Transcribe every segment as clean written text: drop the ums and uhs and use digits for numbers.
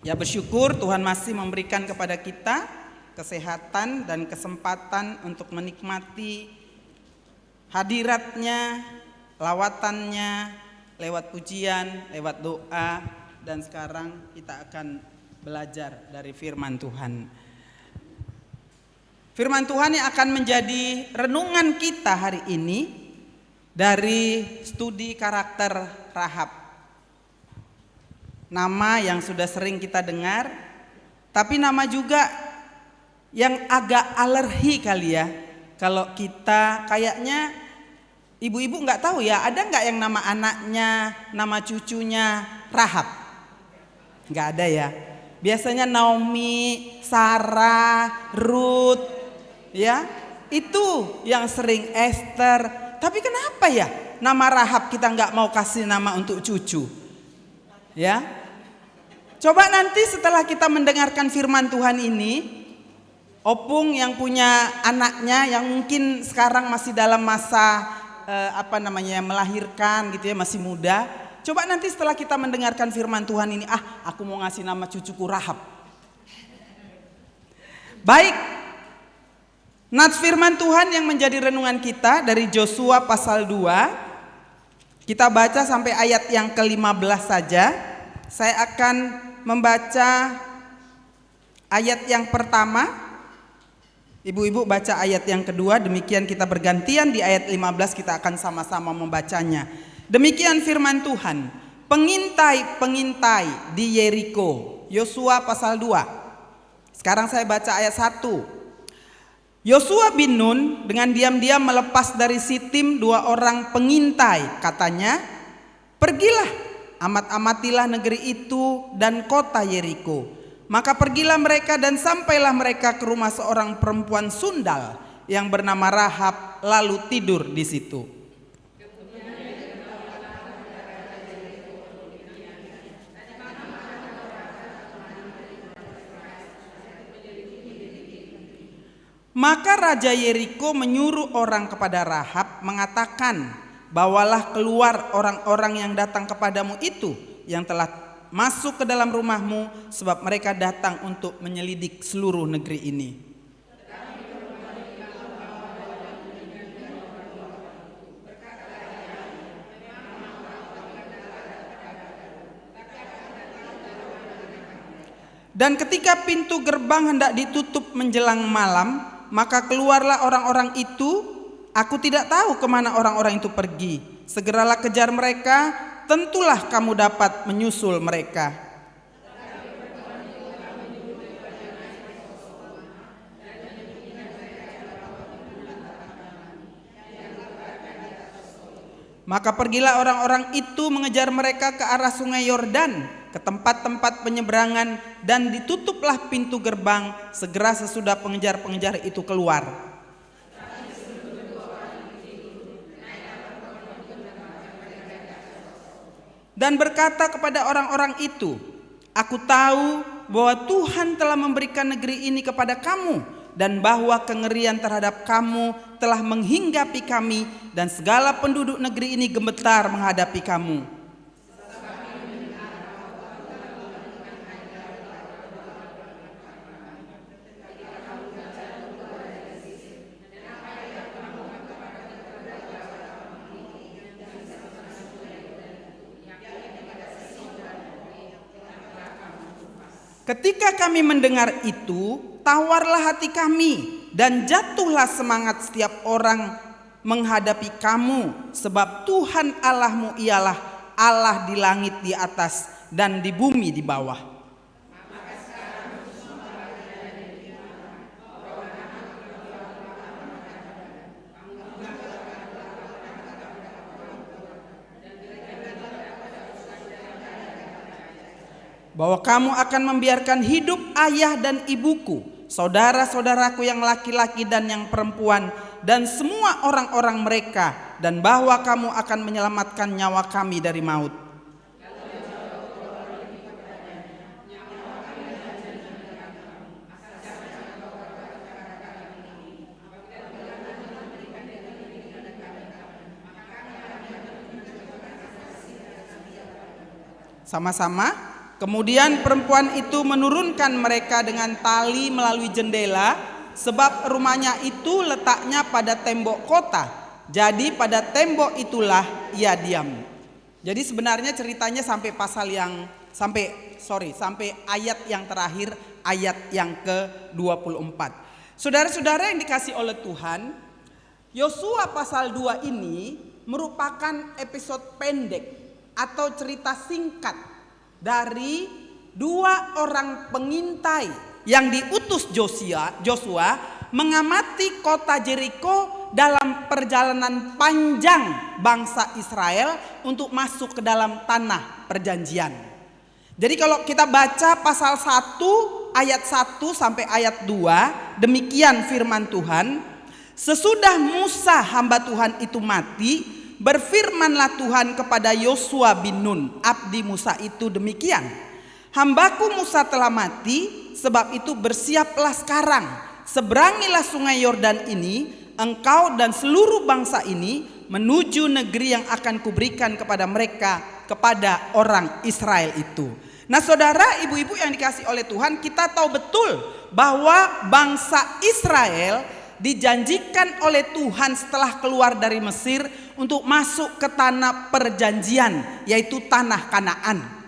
Ya, bersyukur Tuhan masih memberikan kepada kita kesehatan dan kesempatan untuk menikmati hadiratnya, lawatannya, lewat pujian, lewat doa, dan sekarang kita akan belajar dari firman Tuhan. Firman Tuhan yang akan menjadi renungan kita hari ini dari studi karakter Rahab. Nama yang sudah sering kita dengar, tapi nama juga yang agak alergi kali ya. Kalau kita kayaknya ibu-ibu nggak tahu ya, ada nggak yang nama anaknya, nama cucunya Rahab? Nggak ada ya. Biasanya Naomi, Sarah, Ruth, ya itu yang sering, Esther. Tapi kenapa ya nama Rahab kita nggak mau kasih nama untuk cucu? Ya. Coba nanti setelah kita mendengarkan firman Tuhan ini, Opung yang punya anaknya yang mungkin sekarang masih dalam masa melahirkan gitu ya, masih muda. Coba nanti setelah kita mendengarkan firman Tuhan ini, aku mau ngasih nama cucuku Rahab. Baik. Nats firman Tuhan yang menjadi renungan kita dari Yosua pasal 2. Kita baca sampai ayat yang ke-15 saja. Saya akan membaca ayat yang pertama, ibu-ibu baca ayat yang kedua, demikian kita bergantian di ayat 15 kita akan sama-sama membacanya. Demikian firman Tuhan, pengintai-pengintai di Yeriko, Yosua pasal 2. Sekarang saya baca ayat 1. Yosua bin Nun dengan diam-diam melepas dari Sitim 2 orang pengintai, katanya, pergilah, amat-amatilah negeri itu dan kota Yeriko. Maka pergilah mereka dan sampailah mereka ke rumah seorang perempuan sundal yang bernama Rahab, lalu tidur di situ. Maka Raja Yeriko menyuruh orang kepada Rahab mengatakan, bawalah keluar orang-orang yang datang kepadamu itu yang telah masuk ke dalam rumahmu, sebab mereka datang untuk menyelidik seluruh negeri ini. Dan ketika pintu gerbang hendak ditutup menjelang malam, maka keluarlah orang-orang itu. Aku tidak tahu kemana orang-orang itu pergi. Segeralah kejar mereka, tentulah kamu dapat menyusul mereka. Maka pergilah orang-orang itu mengejar mereka ke arah sungai Yordan, ke tempat-tempat penyeberangan, dan ditutuplah pintu gerbang segera sesudah pengejar-pengejar itu keluar. Dan berkata kepada orang-orang itu, aku tahu bahwa Tuhan telah memberikan negeri ini kepada kamu, dan bahwa kengerian terhadap kamu telah menghinggapi kami, dan segala penduduk negeri ini gemetar menghadapi kamu. Ketika kami mendengar itu, tawarlah hati kami dan jatuhlah semangat setiap orang menghadapi kamu, sebab Tuhan Allahmu ialah Allah di langit di atas dan di bumi di bawah. Bahwa kamu akan membiarkan hidup ayah dan ibuku, saudara-saudaraku yang laki-laki dan yang perempuan, dan semua orang-orang mereka, dan bahwa kamu akan menyelamatkan nyawa kami dari maut. Sama-sama Kemudian perempuan itu menurunkan mereka dengan tali melalui jendela, sebab rumahnya itu letaknya pada tembok kota. Jadi pada tembok itulah ia diam. Jadi sebenarnya ceritanya sampai sampai ayat yang terakhir, ayat yang ke-24. Saudara-saudara yang dikasih oleh Tuhan, Yosua pasal 2 ini merupakan episode pendek atau cerita singkat dari 2 orang pengintai yang diutus Joshua mengamati kota Jeriko dalam perjalanan panjang bangsa Israel untuk masuk ke dalam tanah perjanjian. Jadi kalau kita baca pasal 1 ayat 1 sampai ayat 2, demikian firman Tuhan. Sesudah Musa hamba Tuhan itu mati, berfirmanlah Tuhan kepada Yosua bin Nun, abdi Musa itu demikian. Hambaku Musa telah mati, sebab itu bersiaplah sekarang, seberangilah sungai Yordan ini, engkau dan seluruh bangsa ini menuju negeri yang akan kuberikan kepada mereka, kepada orang Israel itu. Nah saudara, ibu-ibu yang dikasih oleh Tuhan, kita tahu betul bahwa bangsa Israel dijanjikan oleh Tuhan setelah keluar dari Mesir untuk masuk ke tanah perjanjian, yaitu tanah Kanaan.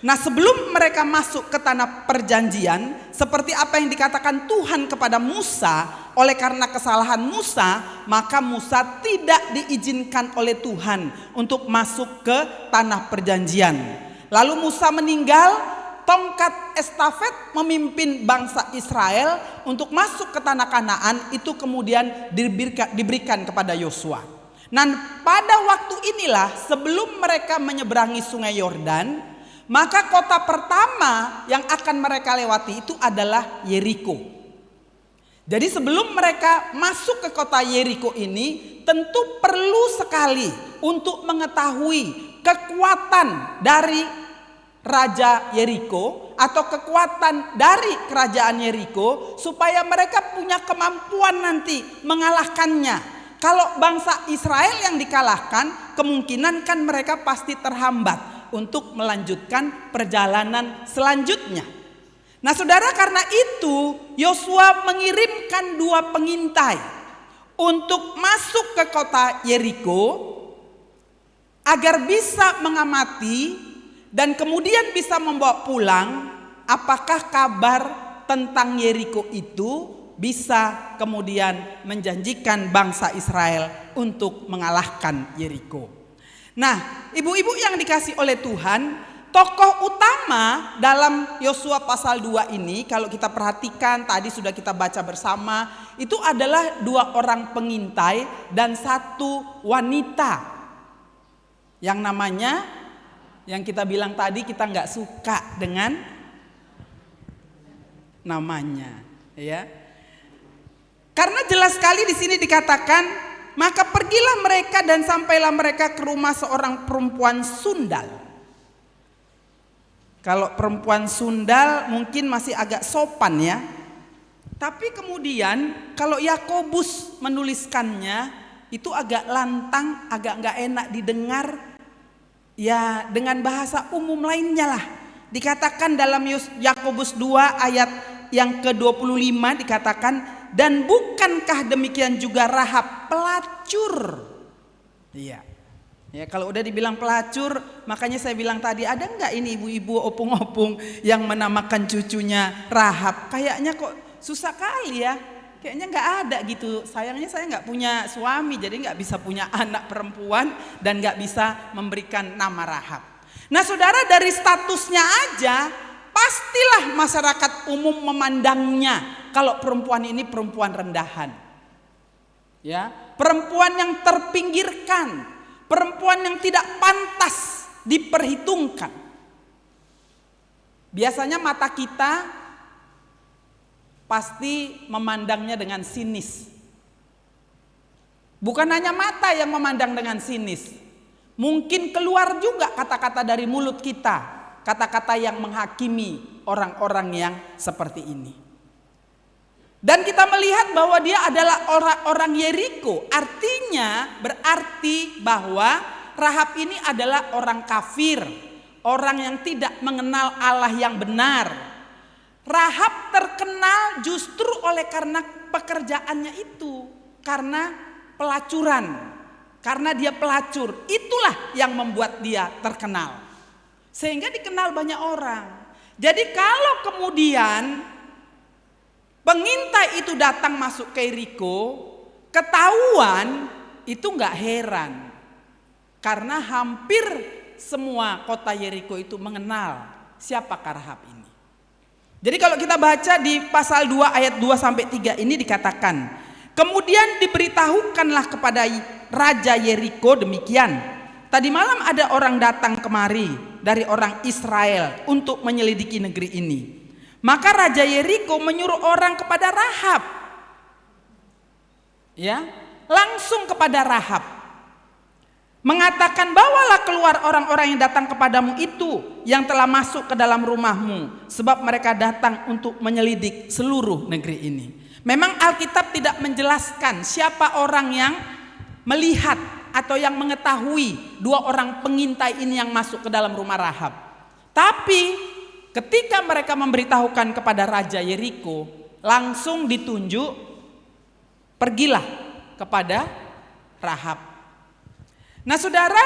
Nah sebelum mereka masuk ke tanah perjanjian, seperti apa yang dikatakan Tuhan kepada Musa, oleh karena kesalahan Musa, maka Musa tidak diizinkan oleh Tuhan untuk masuk ke tanah perjanjian. Lalu Musa meninggal, tongkat estafet memimpin bangsa Israel untuk masuk ke tanah Kanaan itu kemudian diberikan kepada Yosua. Nah pada waktu inilah sebelum mereka menyeberangi sungai Yordan, maka kota pertama yang akan mereka lewati itu adalah Yeriko. Jadi sebelum mereka masuk ke kota Yeriko ini, tentu perlu sekali untuk mengetahui kekuatan dari Raja Yeriko atau kekuatan dari kerajaan Yeriko, supaya mereka punya kemampuan nanti mengalahkannya. Kalau bangsa Israel yang dikalahkan, kemungkinan kan mereka pasti terhambat untuk melanjutkan perjalanan selanjutnya. Nah saudara, karena itu Yosua mengirimkan 2 pengintai untuk masuk ke kota Yeriko agar bisa mengamati dan kemudian bisa membawa pulang apakah kabar tentang Yeriko itu bisa kemudian menjanjikan bangsa Israel untuk mengalahkan Yeriko. Nah, ibu-ibu yang dikasih oleh Tuhan, tokoh utama dalam Yosua pasal 2 ini, kalau kita perhatikan tadi sudah kita baca bersama, itu adalah 2 orang pengintai dan 1 wanita yang namanya, yang kita bilang tadi kita nggak suka dengan namanya, ya. Karena jelas sekali di sini dikatakan, maka pergilah mereka dan sampailah mereka ke rumah seorang perempuan sundal. Kalau perempuan sundal mungkin masih agak sopan ya. Tapi kemudian kalau Yakobus menuliskannya itu agak lantang, agak nggak enak didengar. Ya dengan bahasa umum lainnya lah. Dikatakan dalam Yakobus 2 ayat yang ke-25 dikatakan, dan bukankah demikian juga Rahab pelacur? Iya. Ya kalau udah dibilang pelacur, makanya saya bilang tadi, ada nggak ini ibu-ibu opung-opung yang menamakan cucunya Rahab? Kayaknya kok susah kali ya. Kayaknya nggak ada gitu. Sayangnya saya nggak punya suami, jadi nggak bisa punya anak perempuan dan nggak bisa memberikan nama Rahab. Nah saudara, dari statusnya aja pastilah masyarakat umum memandangnya kalau perempuan ini perempuan rendahan, ya, perempuan yang terpinggirkan, perempuan yang tidak pantas diperhitungkan. Biasanya mata kita pasti memandangnya dengan sinis. Bukan hanya mata yang memandang dengan sinis, mungkin keluar juga kata-kata dari mulut kita, kata-kata yang menghakimi orang-orang yang seperti ini. Dan kita melihat bahwa dia adalah orang-orang Yeriko, artinya berarti bahwa Rahab ini adalah orang kafir, orang yang tidak mengenal Allah yang benar. Rahab terkenal justru oleh karena pekerjaannya itu, karena pelacuran, karena dia pelacur. Itulah yang membuat dia terkenal, sehingga dikenal banyak orang. Jadi kalau kemudian pengintai itu datang masuk ke Yeriko, ketahuan, itu nggak heran, karena hampir semua kota Yeriko itu mengenal siapakah Rahab ini. Jadi kalau kita baca di pasal 2 ayat 2 sampai 3 ini dikatakan, kemudian diberitahukanlah kepada Raja Yeriko demikian, tadi malam ada orang datang kemari dari orang Israel untuk menyelidiki negeri ini. Maka Raja Yeriko menyuruh orang kepada Rahab, ya, langsung kepada Rahab, mengatakan, bawalah keluar orang-orang yang datang kepadamu itu, yang telah masuk ke dalam rumahmu, sebab mereka datang untuk menyelidik seluruh negeri ini. Memang Alkitab tidak menjelaskan siapa orang yang melihat atau yang mengetahui dua orang pengintai ini yang masuk ke dalam rumah Rahab. Tapi ketika mereka memberitahukan kepada Raja Yeriko, langsung ditunjuk, pergilah kepada Rahab. Nah saudara,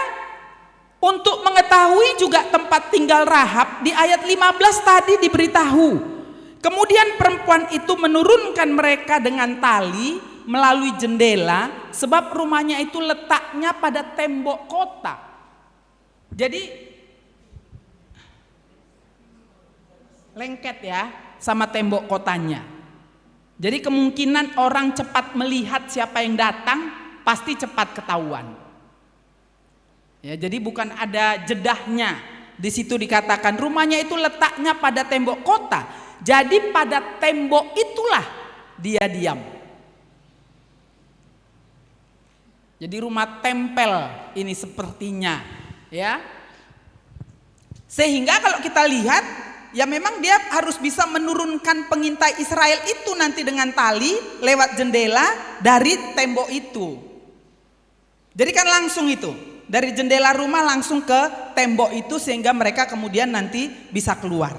untuk mengetahui juga tempat tinggal Rahab, di ayat 15 tadi diberitahu. Kemudian perempuan itu menurunkan mereka dengan tali melalui jendela, sebab rumahnya itu letaknya pada tembok kota. Jadi lengket ya sama tembok kotanya. Jadi kemungkinan orang cepat melihat siapa yang datang, pasti cepat ketahuan. Ya, jadi bukan ada jedahnya. Di situ dikatakan rumahnya itu letaknya pada tembok kota. Jadi pada tembok itulah dia diam. Jadi rumah tempel ini sepertinya, ya. Sehingga kalau kita lihat, ya memang dia harus bisa menurunkan pengintai Israel itu nanti dengan tali lewat jendela dari tembok itu. Jadi kan langsung itu. Dari jendela rumah langsung ke tembok itu, sehingga mereka kemudian nanti bisa keluar.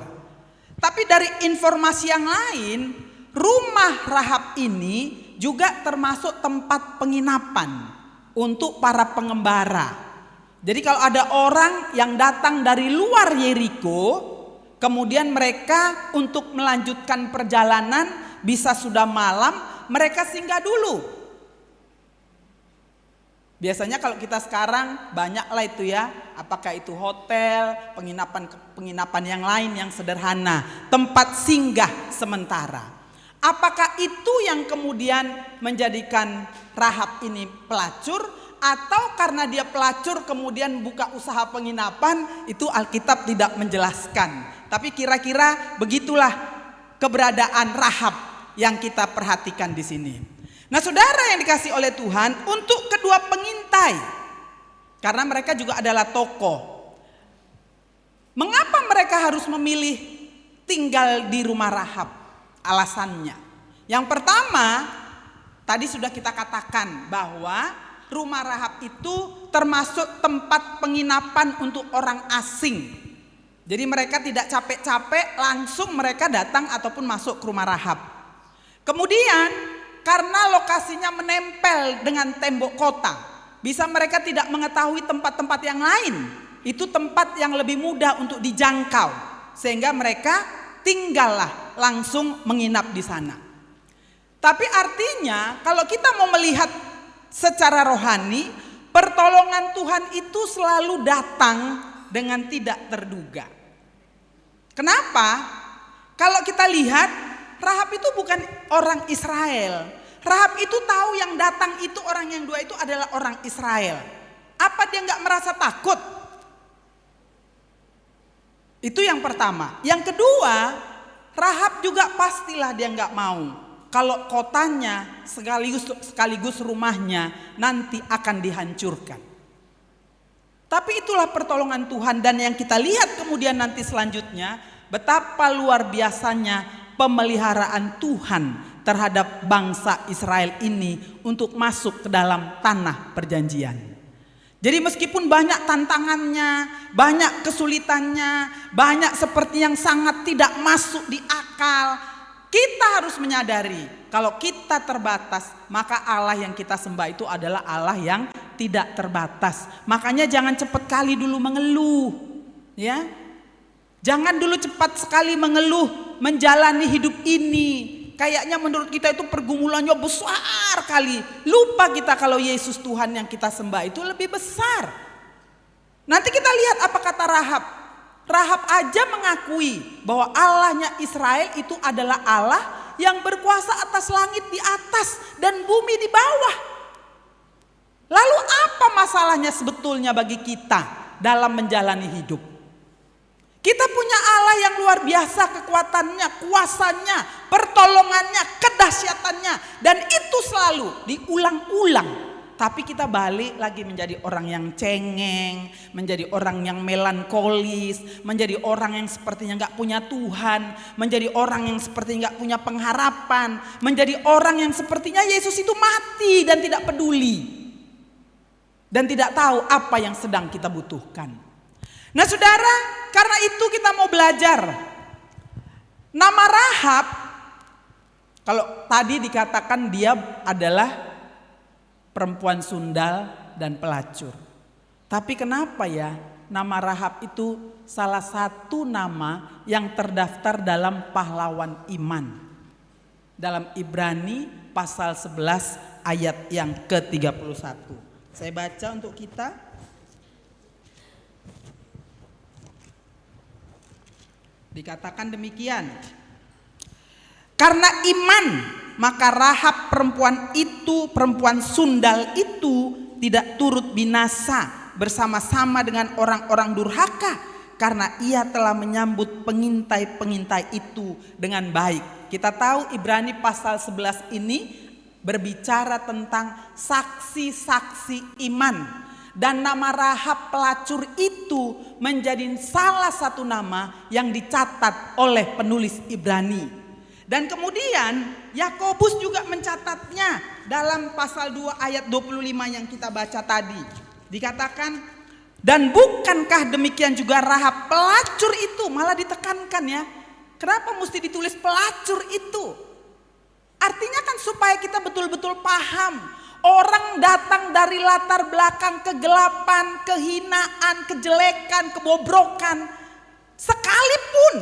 Tapi dari informasi yang lain, rumah Rahab ini juga termasuk tempat penginapan untuk para pengembara. Jadi kalau ada orang yang datang dari luar Yeriko, kemudian mereka untuk melanjutkan perjalanan, bisa sudah malam, mereka singgah dulu. Biasanya kalau kita sekarang banyaklah itu ya, apakah itu hotel, penginapan yang lain yang sederhana, tempat singgah sementara. Apakah itu yang kemudian menjadikan Rahab ini pelacur, atau karena dia pelacur kemudian buka usaha penginapan? Itu Alkitab tidak menjelaskan. Tapi kira-kira begitulah keberadaan Rahab yang kita perhatikan di sini. Nah saudara yang dikasih oleh Tuhan, untuk kedua pengintai, karena mereka juga adalah tokoh, mengapa mereka harus memilih tinggal di rumah Rahab? Alasannya, yang pertama tadi sudah kita katakan bahwa rumah Rahab itu termasuk tempat penginapan untuk orang asing. Jadi mereka tidak capek-capek, langsung mereka datang ataupun masuk ke rumah Rahab. Kemudian karena lokasinya menempel dengan tembok kota, bisa mereka tidak mengetahui tempat-tempat yang lain. Itu tempat yang lebih mudah untuk dijangkau, sehingga mereka tinggallah langsung menginap di sana. Tapi artinya kalau kita mau melihat secara rohani, pertolongan Tuhan itu selalu datang dengan tidak terduga. Kenapa? Kalau kita lihat, Rahab itu bukan orang Israel. Rahab itu tahu yang datang itu, orang yang dua itu adalah orang Israel. Apa dia nggak merasa takut? Itu yang pertama. Yang kedua, Rahab juga pastilah dia nggak mau kalau kotanya sekaligus rumahnya nanti akan dihancurkan. Tapi itulah pertolongan Tuhan, dan yang kita lihat kemudian nanti selanjutnya, betapa luar biasanya pemeliharaan Tuhan terhadap bangsa Israel ini untuk masuk ke dalam tanah perjanjian. Jadi meskipun banyak tantangannya, banyak kesulitannya, banyak seperti yang sangat tidak masuk di akal, kita harus menyadari kalau kita terbatas, maka Allah yang kita sembah itu adalah Allah yang tidak terbatas. Makanya jangan cepat kali dulu mengeluh, ya. Jangan dulu cepat sekali mengeluh menjalani hidup ini. Kayaknya menurut kita itu pergumulannya besar kali. Lupa kita kalau Yesus Tuhan yang kita sembah itu lebih besar. Nanti kita lihat apa kata Rahab. Rahab aja mengakui bahwa Allahnya Israel itu adalah Allah yang berkuasa atas langit di atas dan bumi di bawah. Lalu apa masalahnya sebetulnya bagi kita dalam menjalani hidup? Kita punya Allah yang luar biasa kekuatannya, kuasanya, pertolongannya, kedahsyatannya. Dan itu selalu diulang-ulang. Tapi kita balik lagi menjadi orang yang cengeng, menjadi orang yang melankolis, menjadi orang yang sepertinya gak punya Tuhan, menjadi orang yang sepertinya gak punya pengharapan, menjadi orang yang sepertinya Yesus itu mati dan tidak peduli. Dan tidak tahu apa yang sedang kita butuhkan. Nah saudara, karena itu kita mau belajar. Nama Rahab, kalau tadi dikatakan dia adalah perempuan sundal dan pelacur. Tapi kenapa ya nama Rahab itu salah satu nama yang terdaftar dalam pahlawan iman. Dalam Ibrani pasal 11 ayat yang ke-31. Saya baca untuk kita. Dikatakan demikian. Karena iman, maka Rahab perempuan sundal itu tidak turut binasa bersama-sama dengan orang-orang durhaka, karena ia telah menyambut pengintai-pengintai itu dengan baik. Kita tahu Ibrani pasal 11 ini berbicara tentang saksi-saksi iman. Dan nama Rahab pelacur itu menjadi salah satu nama yang dicatat oleh penulis Ibrani. Dan kemudian Yakobus juga mencatatnya dalam pasal 2 ayat 25 yang kita baca tadi. Dikatakan, dan bukankah demikian juga Rahab pelacur itu, malah ditekankan ya. Kenapa mesti ditulis pelacur itu? Artinya kan supaya kita betul-betul paham. Orang datang dari latar belakang kegelapan, kehinaan, kejelekan, kebobrokan, sekalipun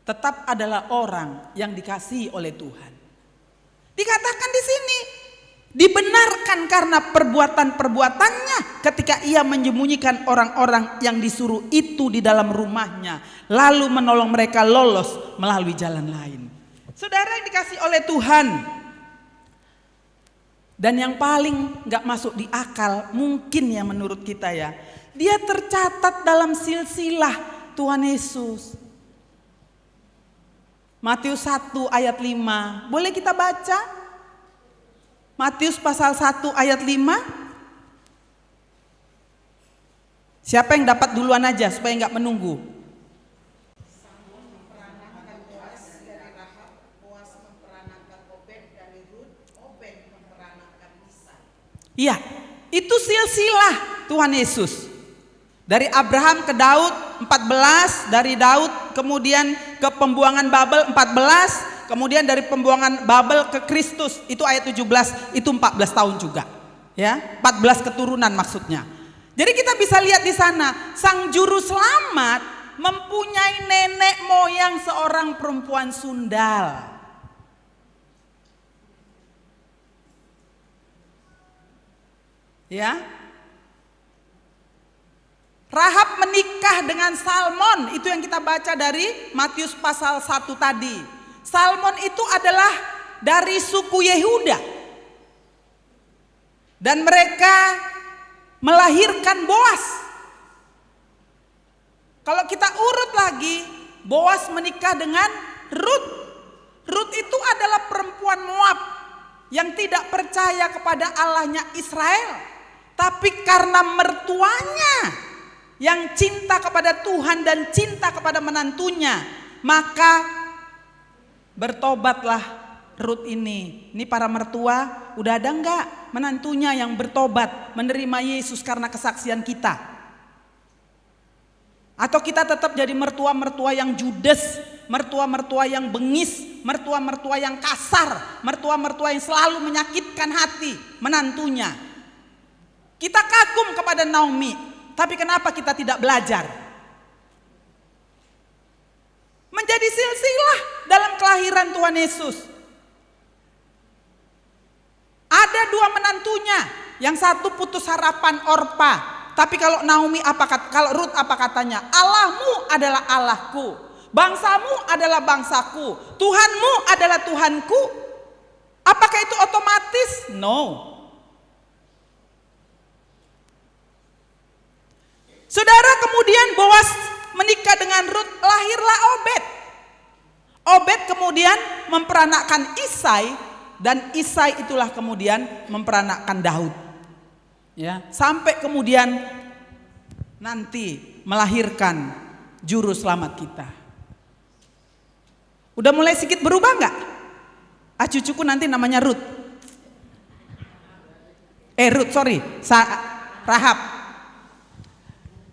tetap adalah orang yang dikasihi oleh Tuhan. Dikatakan di sini, dibenarkan karena perbuatan-perbuatannya ketika ia menyembunyikan orang-orang yang disuruh itu di dalam rumahnya, lalu menolong mereka lolos melalui jalan lain. Saudara yang dikasihi oleh Tuhan. Dan yang paling gak masuk di akal mungkin ya menurut kita ya. Dia tercatat dalam silsilah Tuhan Yesus. Matius 1 ayat 5. Boleh kita baca? Matius pasal 1 ayat 5. Siapa yang dapat duluan aja supaya gak menunggu? Iya, itu silsilah Tuhan Yesus. Dari Abraham ke Daud 14, dari Daud kemudian ke pembuangan Babel 14, kemudian dari pembuangan Babel ke Kristus, itu ayat 17, itu 14 tahun juga. Ya, 14 keturunan maksudnya. Jadi kita bisa lihat di sana, sang juru selamat mempunyai nenek moyang seorang perempuan sundal. Ya, Rahab menikah dengan Salmon, itu yang kita baca dari Matius pasal 1 tadi. Salmon itu adalah dari suku Yehuda. Dan mereka melahirkan Boas. Kalau kita urut lagi, Boas menikah dengan Ruth. Ruth itu adalah perempuan Moab yang tidak percaya kepada Allahnya Israel. Tapi karena mertuanya yang cinta kepada Tuhan dan cinta kepada menantunya, maka bertobatlah Ruth ini para mertua udah ada enggak menantunya yang bertobat menerima Yesus karena kesaksian kita? Atau kita tetap jadi mertua-mertua yang judes, mertua-mertua yang bengis, mertua-mertua yang kasar, mertua-mertua yang selalu menyakitkan hati menantunya? Kita kagum kepada Naomi, tapi kenapa kita tidak belajar? Menjadi silsilah dalam kelahiran Tuhan Yesus. Ada dua menantunya, yang satu putus harapan Orpa. Tapi kalau Naomi kalau Ruth apa katanya? Allahmu adalah Allahku, bangsamu adalah bangsaku, Tuhanmu adalah Tuhanku. Apakah itu otomatis? No. Saudara, kemudian Boas menikah dengan Ruth, lahirlah Obed. Obed kemudian memperanakkan Isai, dan Isai itulah kemudian memperanakkan Daud. Ya, sampai kemudian nanti melahirkan juru selamat kita. Udah mulai sedikit berubah enggak? Cucuku nanti namanya Ruth. Rahab.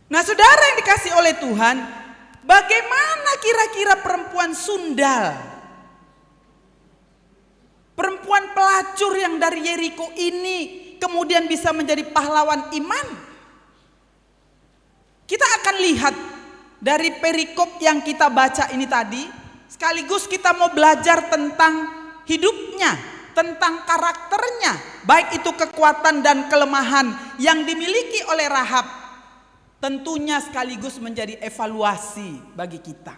Nah, saudara yang dikasih oleh Tuhan, bagaimana kira-kira perempuan sundal, perempuan pelacur yang dari Yeriko ini kemudian bisa menjadi pahlawan iman? Kita akan lihat dari perikop yang kita baca ini tadi, sekaligus kita mau belajar tentang hidupnya, tentang karakternya, baik itu kekuatan dan kelemahan yang dimiliki oleh Rahab. Tentunya sekaligus menjadi evaluasi bagi kita.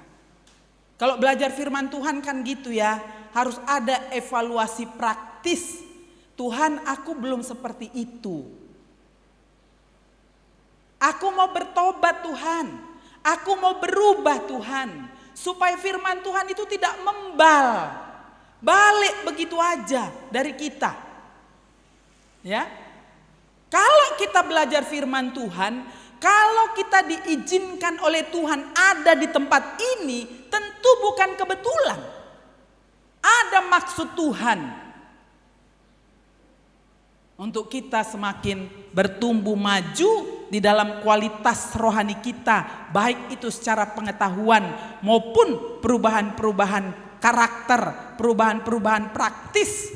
Kalau belajar firman Tuhan kan gitu ya, harus ada evaluasi praktis. Tuhan, aku belum seperti itu. Aku mau bertobat Tuhan, aku mau berubah Tuhan, supaya firman Tuhan itu tidak balik begitu aja dari kita. Ya, kalau kita belajar firman Tuhan, kalau kita diizinkan oleh Tuhan ada di tempat ini, tentu bukan kebetulan. Ada maksud Tuhan untuk kita semakin bertumbuh maju di dalam kualitas rohani kita, baik itu secara pengetahuan maupun perubahan-perubahan karakter, perubahan-perubahan praktis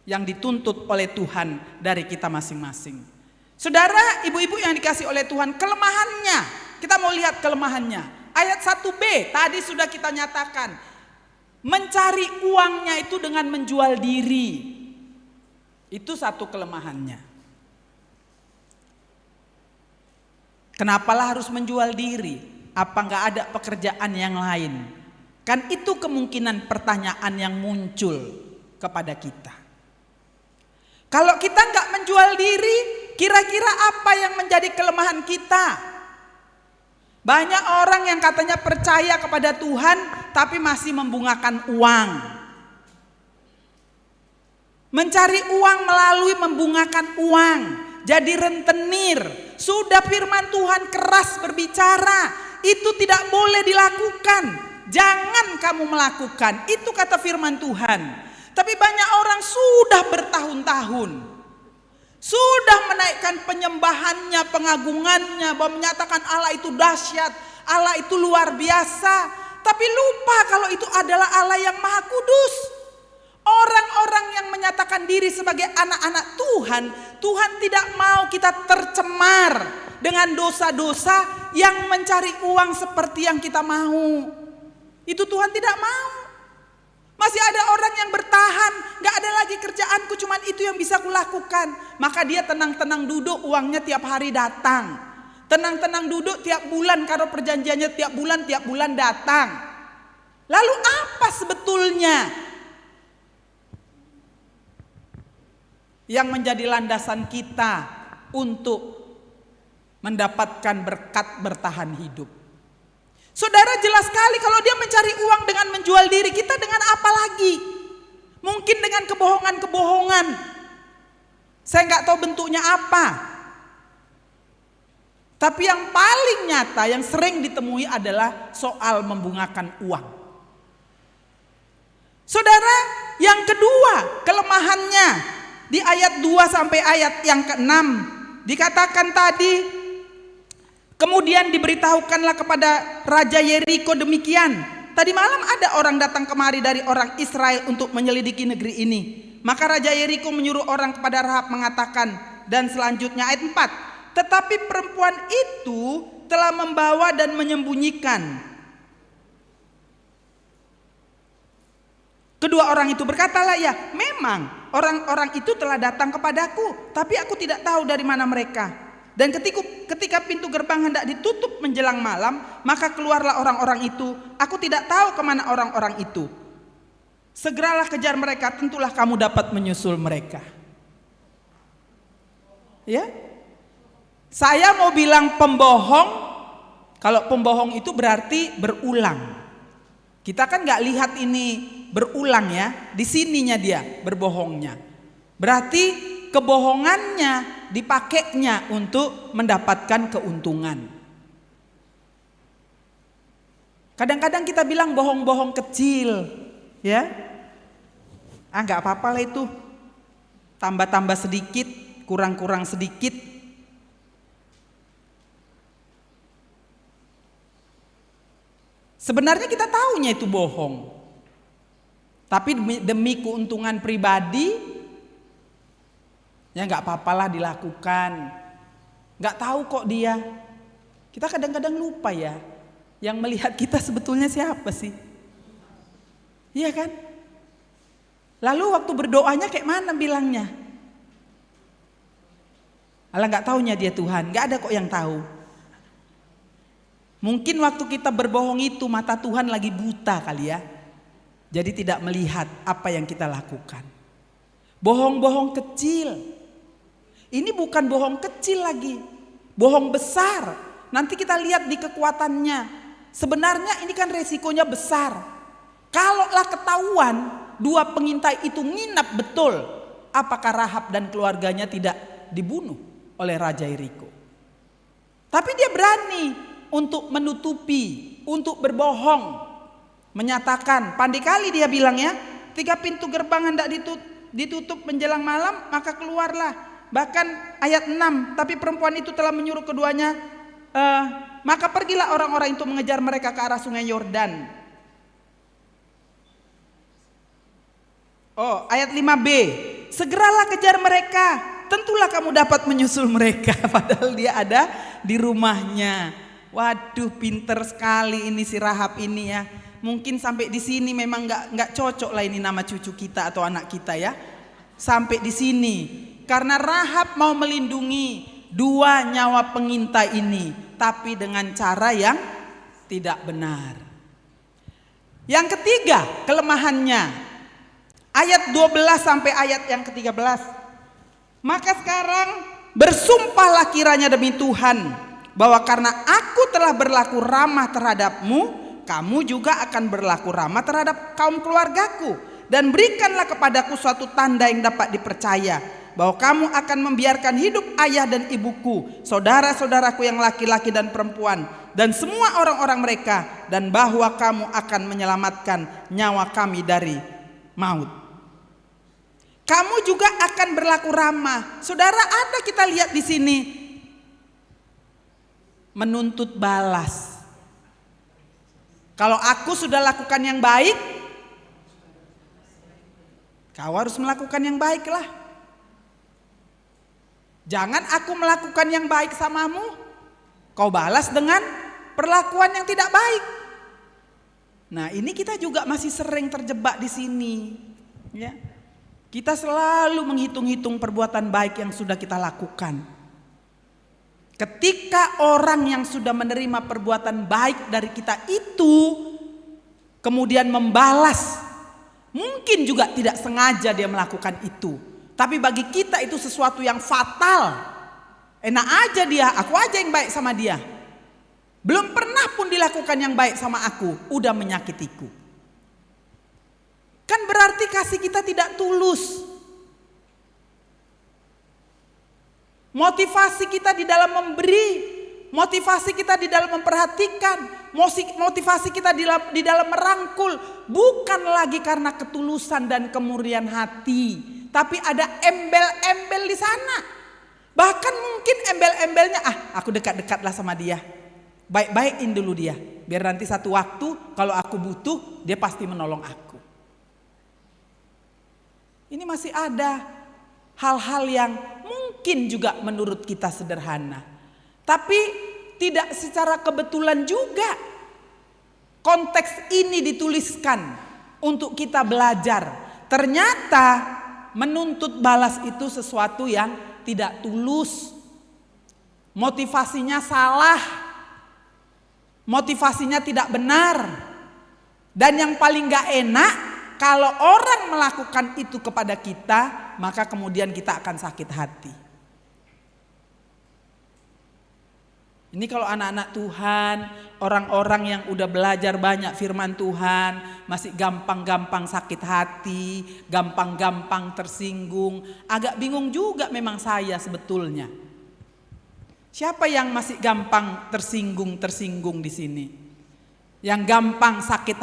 yang dituntut oleh Tuhan dari kita masing-masing. Saudara, ibu-ibu yang dikasih oleh Tuhan, kelemahannya, kita mau lihat kelemahannya. Ayat 1b tadi sudah kita nyatakan, mencari uangnya itu dengan menjual diri. Itu satu kelemahannya. Kenapalah harus menjual diri? Apa enggak ada pekerjaan yang lain? Kan itu kemungkinan pertanyaan yang muncul kepada kita. Kalau kita enggak menjual diri, kira-kira apa yang menjadi kelemahan kita? Banyak orang yang katanya percaya kepada Tuhan tapi masih membungakan uang. Mencari uang melalui membungakan uang, jadi rentenir. Sudah firman Tuhan keras berbicara, itu tidak boleh dilakukan. Jangan kamu melakukan, itu kata firman Tuhan. Tapi banyak orang sudah bertahun-tahun sudah menaikkan penyembahannya, pengagungannya, bahwa menyatakan Allah itu dahsyat, Allah itu luar biasa, tapi lupa kalau itu adalah Allah yang maha kudus. Orang-orang yang menyatakan diri sebagai anak-anak Tuhan, Tuhan tidak mau kita tercemar dengan dosa-dosa yang mencari uang seperti yang kita mau. Itu Tuhan tidak mau. Masih ada orang yang bertahan, gak ada lagi kerjaanku, cuman itu yang bisa kulakukan. Maka dia tenang-tenang duduk, uangnya tiap hari datang. Tenang-tenang duduk tiap bulan, karena perjanjiannya tiap bulan datang. Lalu apa sebetulnya yang menjadi landasan kita untuk mendapatkan berkat bertahan hidup? Saudara, jelas sekali kalau dia mencari uang dengan menjual diri, kita dengan apa lagi? Mungkin dengan kebohongan-kebohongan. Saya nggak tahu bentuknya apa. Tapi yang paling nyata, yang sering ditemui adalah soal membungakan uang. Saudara, Yang kedua, kelemahannya di ayat 2 sampai ayat yang ke-6 dikatakan tadi, kemudian diberitahukanlah kepada Raja Yeriko demikian, tadi malam ada orang datang kemari dari orang Israel untuk menyelidiki negeri ini. Maka Raja Yeriko menyuruh orang kepada Rahab mengatakan, dan selanjutnya ayat 4, tetapi perempuan itu telah membawa dan menyembunyikan. Kedua orang itu berkatalah, ya memang orang-orang itu telah datang kepadaku, tapi aku tidak tahu dari mana mereka. Dan ketika pintu gerbang hendak ditutup menjelang malam, maka keluarlah orang-orang itu. Aku tidak tahu kemana orang-orang itu. Segeralah kejar mereka, tentulah kamu dapat menyusul mereka. Ya, saya mau bilang pembohong. Kalau pembohong itu berarti berulang. Kita kan nggak lihat ini berulang ya, di sininya dia berbohongnya. Berarti kebohongannya dipakainya untuk mendapatkan keuntungan. Kadang-kadang kita bilang bohong-bohong kecil, ya. Nggak apa-apa lah itu. Tambah-tambah sedikit, kurang-kurang sedikit. Sebenarnya kita tahunya itu bohong. Tapi demi keuntungan pribadi, ya nggak apa-apalah dilakukan. Nggak tahu kok dia. Kita kadang-kadang lupa ya, yang melihat kita sebetulnya siapa sih? Iya kan? Lalu waktu berdoanya kayak mana bilangnya? Alah nggak taunya dia Tuhan, nggak ada kok yang tahu. Mungkin waktu kita berbohong itu mata Tuhan lagi buta kali ya. Jadi tidak melihat apa yang kita lakukan. Bohong-bohong kecil. Ini bukan bohong kecil lagi. Bohong besar. Nanti kita lihat di kekuatannya. Sebenarnya ini kan resikonya besar. Kalaulah ketahuan dua pengintai itu nginap betul, apakah Rahab dan keluarganya tidak dibunuh oleh Raja Yeriko? Tapi dia berani untuk menutupi, untuk berbohong. Menyatakan, pandai kali dia bilang ya, ketika pintu gerbang hendak ditutup menjelang malam, maka keluarlah. Bahkan ayat 6, tapi perempuan itu telah menyuruh keduanya, maka pergilah orang-orang itu mengejar mereka ke arah sungai Yordan. Oh, ayat 5b, segeralah kejar mereka, tentulah kamu dapat menyusul mereka. Padahal dia ada di rumahnya. Waduh, pinter sekali ini si Rahab ini ya. Mungkin sampai di sini memang nggak cocok lah ini nama cucu kita atau anak kita ya. Sampai di sini karena Rahab mau melindungi dua nyawa pengintai ini, tapi dengan cara yang tidak benar. Yang ketiga, kelemahannya. Ayat 12 sampai ayat yang ke-13. Maka sekarang bersumpahlah kiranya demi Tuhan, bahwa karena aku telah berlaku ramah terhadapmu, kamu juga akan berlaku ramah terhadap kaum keluargaku. Dan berikanlah kepadaku suatu tanda yang dapat dipercaya, bahwa kamu akan membiarkan hidup ayah dan ibuku, saudara-saudaraku yang laki-laki dan perempuan, dan semua orang-orang mereka, dan bahwa kamu akan menyelamatkan nyawa kami dari maut. Kamu juga akan berlaku ramah. Saudara, ada kita lihat di sini menuntut balas. Kalau aku sudah lakukan yang baik, kau harus melakukan yang baik lah. Jangan aku melakukan yang baik samamu, kau balas dengan perlakuan yang tidak baik. Nah, ini kita juga masih sering terjebak di sini. Ya. Kita selalu menghitung-hitung perbuatan baik yang sudah kita lakukan. Ketika orang yang sudah menerima perbuatan baik dari kita itu kemudian membalas, mungkin juga tidak sengaja dia melakukan itu, tapi bagi kita itu sesuatu yang fatal. Enak aja dia, aku aja yang baik sama dia. Belum pernah pun dilakukan yang baik sama aku, udah menyakitiku. Kan berarti kasih kita tidak tulus. Motivasi kita di dalam memberi motivasi kita di dalam memperhatikan, motivasi kita di dalam merangkul, bukan lagi karena ketulusan dan kemurnian hati, tapi ada embel-embel di sana. Bahkan mungkin embel-embelnya, aku dekat-dekatlah sama dia, baik-baikin dulu dia, biar nanti satu waktu kalau aku butuh dia pasti menolong aku. Ini masih ada hal-hal yang mungkin juga menurut kita sederhana, tapi tidak secara kebetulan juga konteks ini dituliskan untuk kita belajar. Ternyata menuntut balas itu sesuatu yang tidak tulus, motivasinya salah, motivasinya tidak benar. Dan yang paling gak enak, kalau orang melakukan itu kepada kita, maka kemudian kita akan sakit hati. Ini kalau anak-anak Tuhan, orang-orang yang udah belajar banyak firman Tuhan, masih gampang-gampang sakit hati, gampang-gampang tersinggung. Agak bingung juga memang saya sebetulnya. Siapa yang masih gampang tersinggung di sini? Yang gampang sakit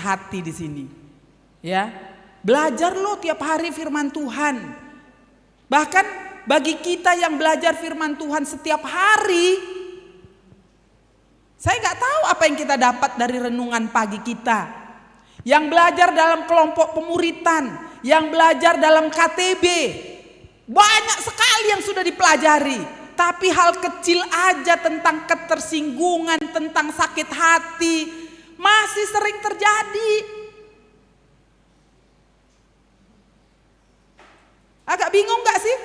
hati di sini. Ya, belajar loh tiap hari firman Tuhan. Bahkan bagi kita yang belajar firman Tuhan setiap hari, saya gak tahu apa yang kita dapat dari renungan pagi kita. Yang belajar dalam kelompok pemuritan, yang belajar dalam KTB, banyak sekali yang sudah dipelajari. Tapi hal kecil aja tentang ketersinggungan, tentang sakit hati, masih sering terjadi. Agak bingung gak sih?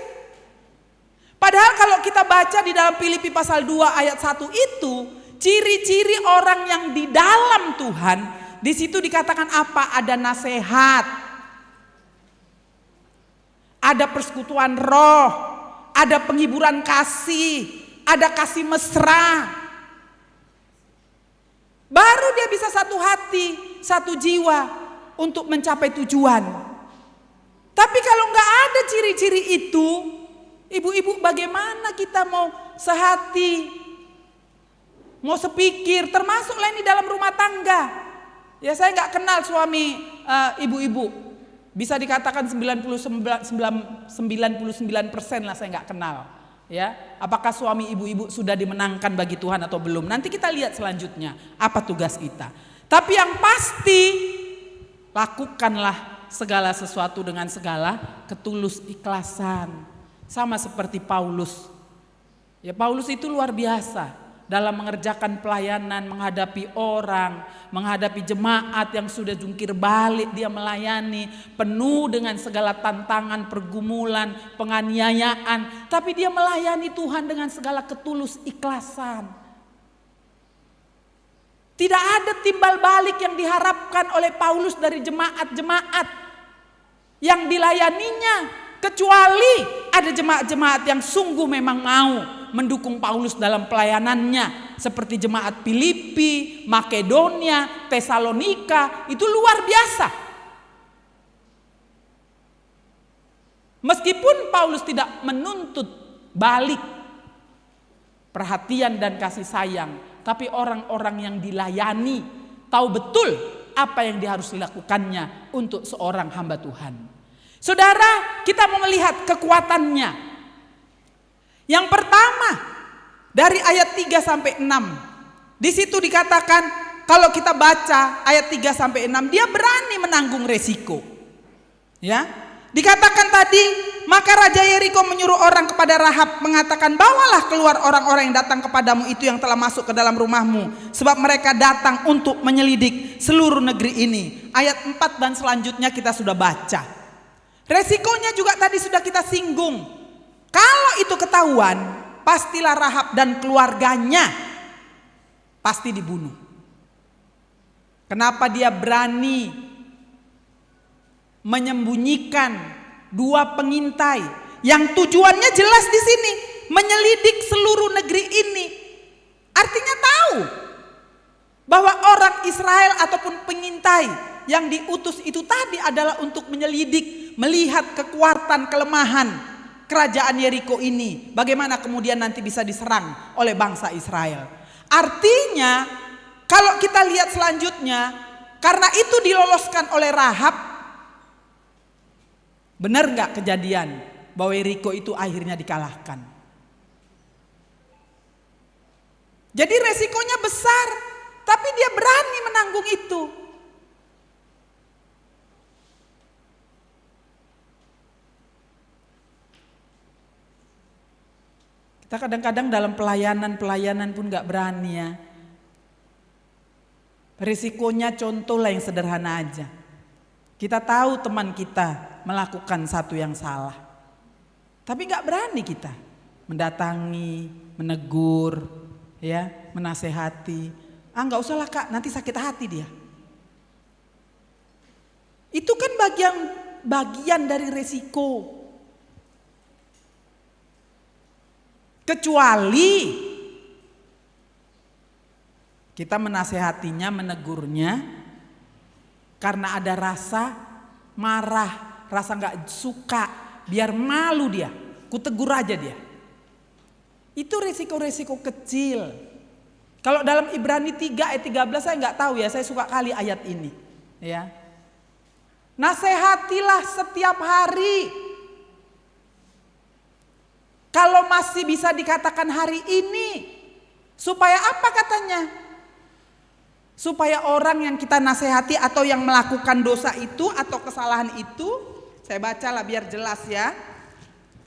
Padahal kalau kita baca di dalam Filipi pasal 2 ayat 1 itu, ciri-ciri orang yang di dalam Tuhan, di situ dikatakan apa? Ada nasihat, ada persekutuan roh, ada penghiburan kasih, ada kasih mesra. Baru dia bisa satu hati, satu jiwa untuk mencapai tujuan. Tapi kalau nggak ada ciri-ciri itu, ibu-ibu bagaimana kita mau sehati, mau sepikir, termasuklah ini dalam rumah tangga. Ya saya nggak kenal suami ibu-ibu, bisa dikatakan 99% lah saya nggak kenal. Ya, apakah suami ibu-ibu sudah dimenangkan bagi Tuhan atau belum? Nanti kita lihat selanjutnya apa tugas kita. Tapi yang pasti lakukanlah segala sesuatu dengan segala ketulus ikhlasan. Sama seperti Paulus. Ya, Paulus itu luar biasa dalam mengerjakan pelayanan, menghadapi orang, menghadapi jemaat yang sudah jungkir balik, dia melayani penuh dengan segala tantangan, pergumulan, penganiayaan, tapi dia melayani Tuhan dengan segala ketulus ikhlasan. Tidak ada timbal balik yang diharapkan oleh Paulus dari jemaat-jemaat yang dilayaninya, kecuali ada jemaat-jemaat yang sungguh memang mau mendukung Paulus dalam pelayanannya, seperti jemaat Filipi, Makedonia, Tesalonika, itu luar biasa. Meskipun Paulus tidak menuntut balik perhatian dan kasih sayang, tapi orang-orang yang dilayani tahu betul apa yang dia harus dilakukannya untuk seorang hamba Tuhan. Saudara, kita mau melihat kekuatannya. Yang pertama, dari ayat 3 sampai 6. Di situ dikatakan, kalau kita baca ayat 3 sampai 6, dia berani menanggung resiko. Ya. Dikatakan tadi, maka Raja Yeriko menyuruh orang kepada Rahab mengatakan, bawalah keluar orang-orang yang datang kepadamu itu yang telah masuk ke dalam rumahmu, sebab mereka datang untuk menyelidik seluruh negeri ini. Ayat 4 dan selanjutnya kita sudah baca. Resikonya juga tadi sudah kita singgung. Kalau itu ketahuan, pastilah Rahab dan keluarganya pasti dibunuh. Kenapa dia berani menyembunyikan dua pengintai yang tujuannya jelas di sini, menyelidik seluruh negeri ini? Artinya tahu bahwa orang Israel ataupun pengintai yang diutus itu tadi adalah untuk menyelidik, melihat kekuatan, kelemahan kerajaan Yeriko ini, bagaimana kemudian nanti bisa diserang oleh bangsa Israel. Artinya kalau kita lihat selanjutnya, karena itu diloloskan oleh Rahab, benar nggak kejadian bahwa Yeriko itu akhirnya dikalahkan. Jadi resikonya besar, tapi dia berani menanggung itu. Kita kadang-kadang dalam pelayanan pun gak berani ya. Risikonya contohlah yang sederhana aja. Kita tahu teman kita melakukan satu yang salah, tapi gak berani kita mendatangi, menegur, ya, menasehati. Gak usahlah Kak, nanti sakit hati dia. Itu kan bagian dari resiko. Kecuali kita menasehatinya, menegurnya karena ada rasa marah, rasa gak suka, biar malu dia, kutegur aja dia. Itu resiko-resiko kecil. Kalau dalam Ibrani 3 ayat 13 saya gak tahu ya, saya suka kali ayat ini. Ya. Nasehatilah setiap hari. Kalau masih bisa dikatakan hari ini, supaya apa katanya? Supaya orang yang kita nasihati atau yang melakukan dosa itu atau kesalahan itu, saya bacalah biar jelas ya.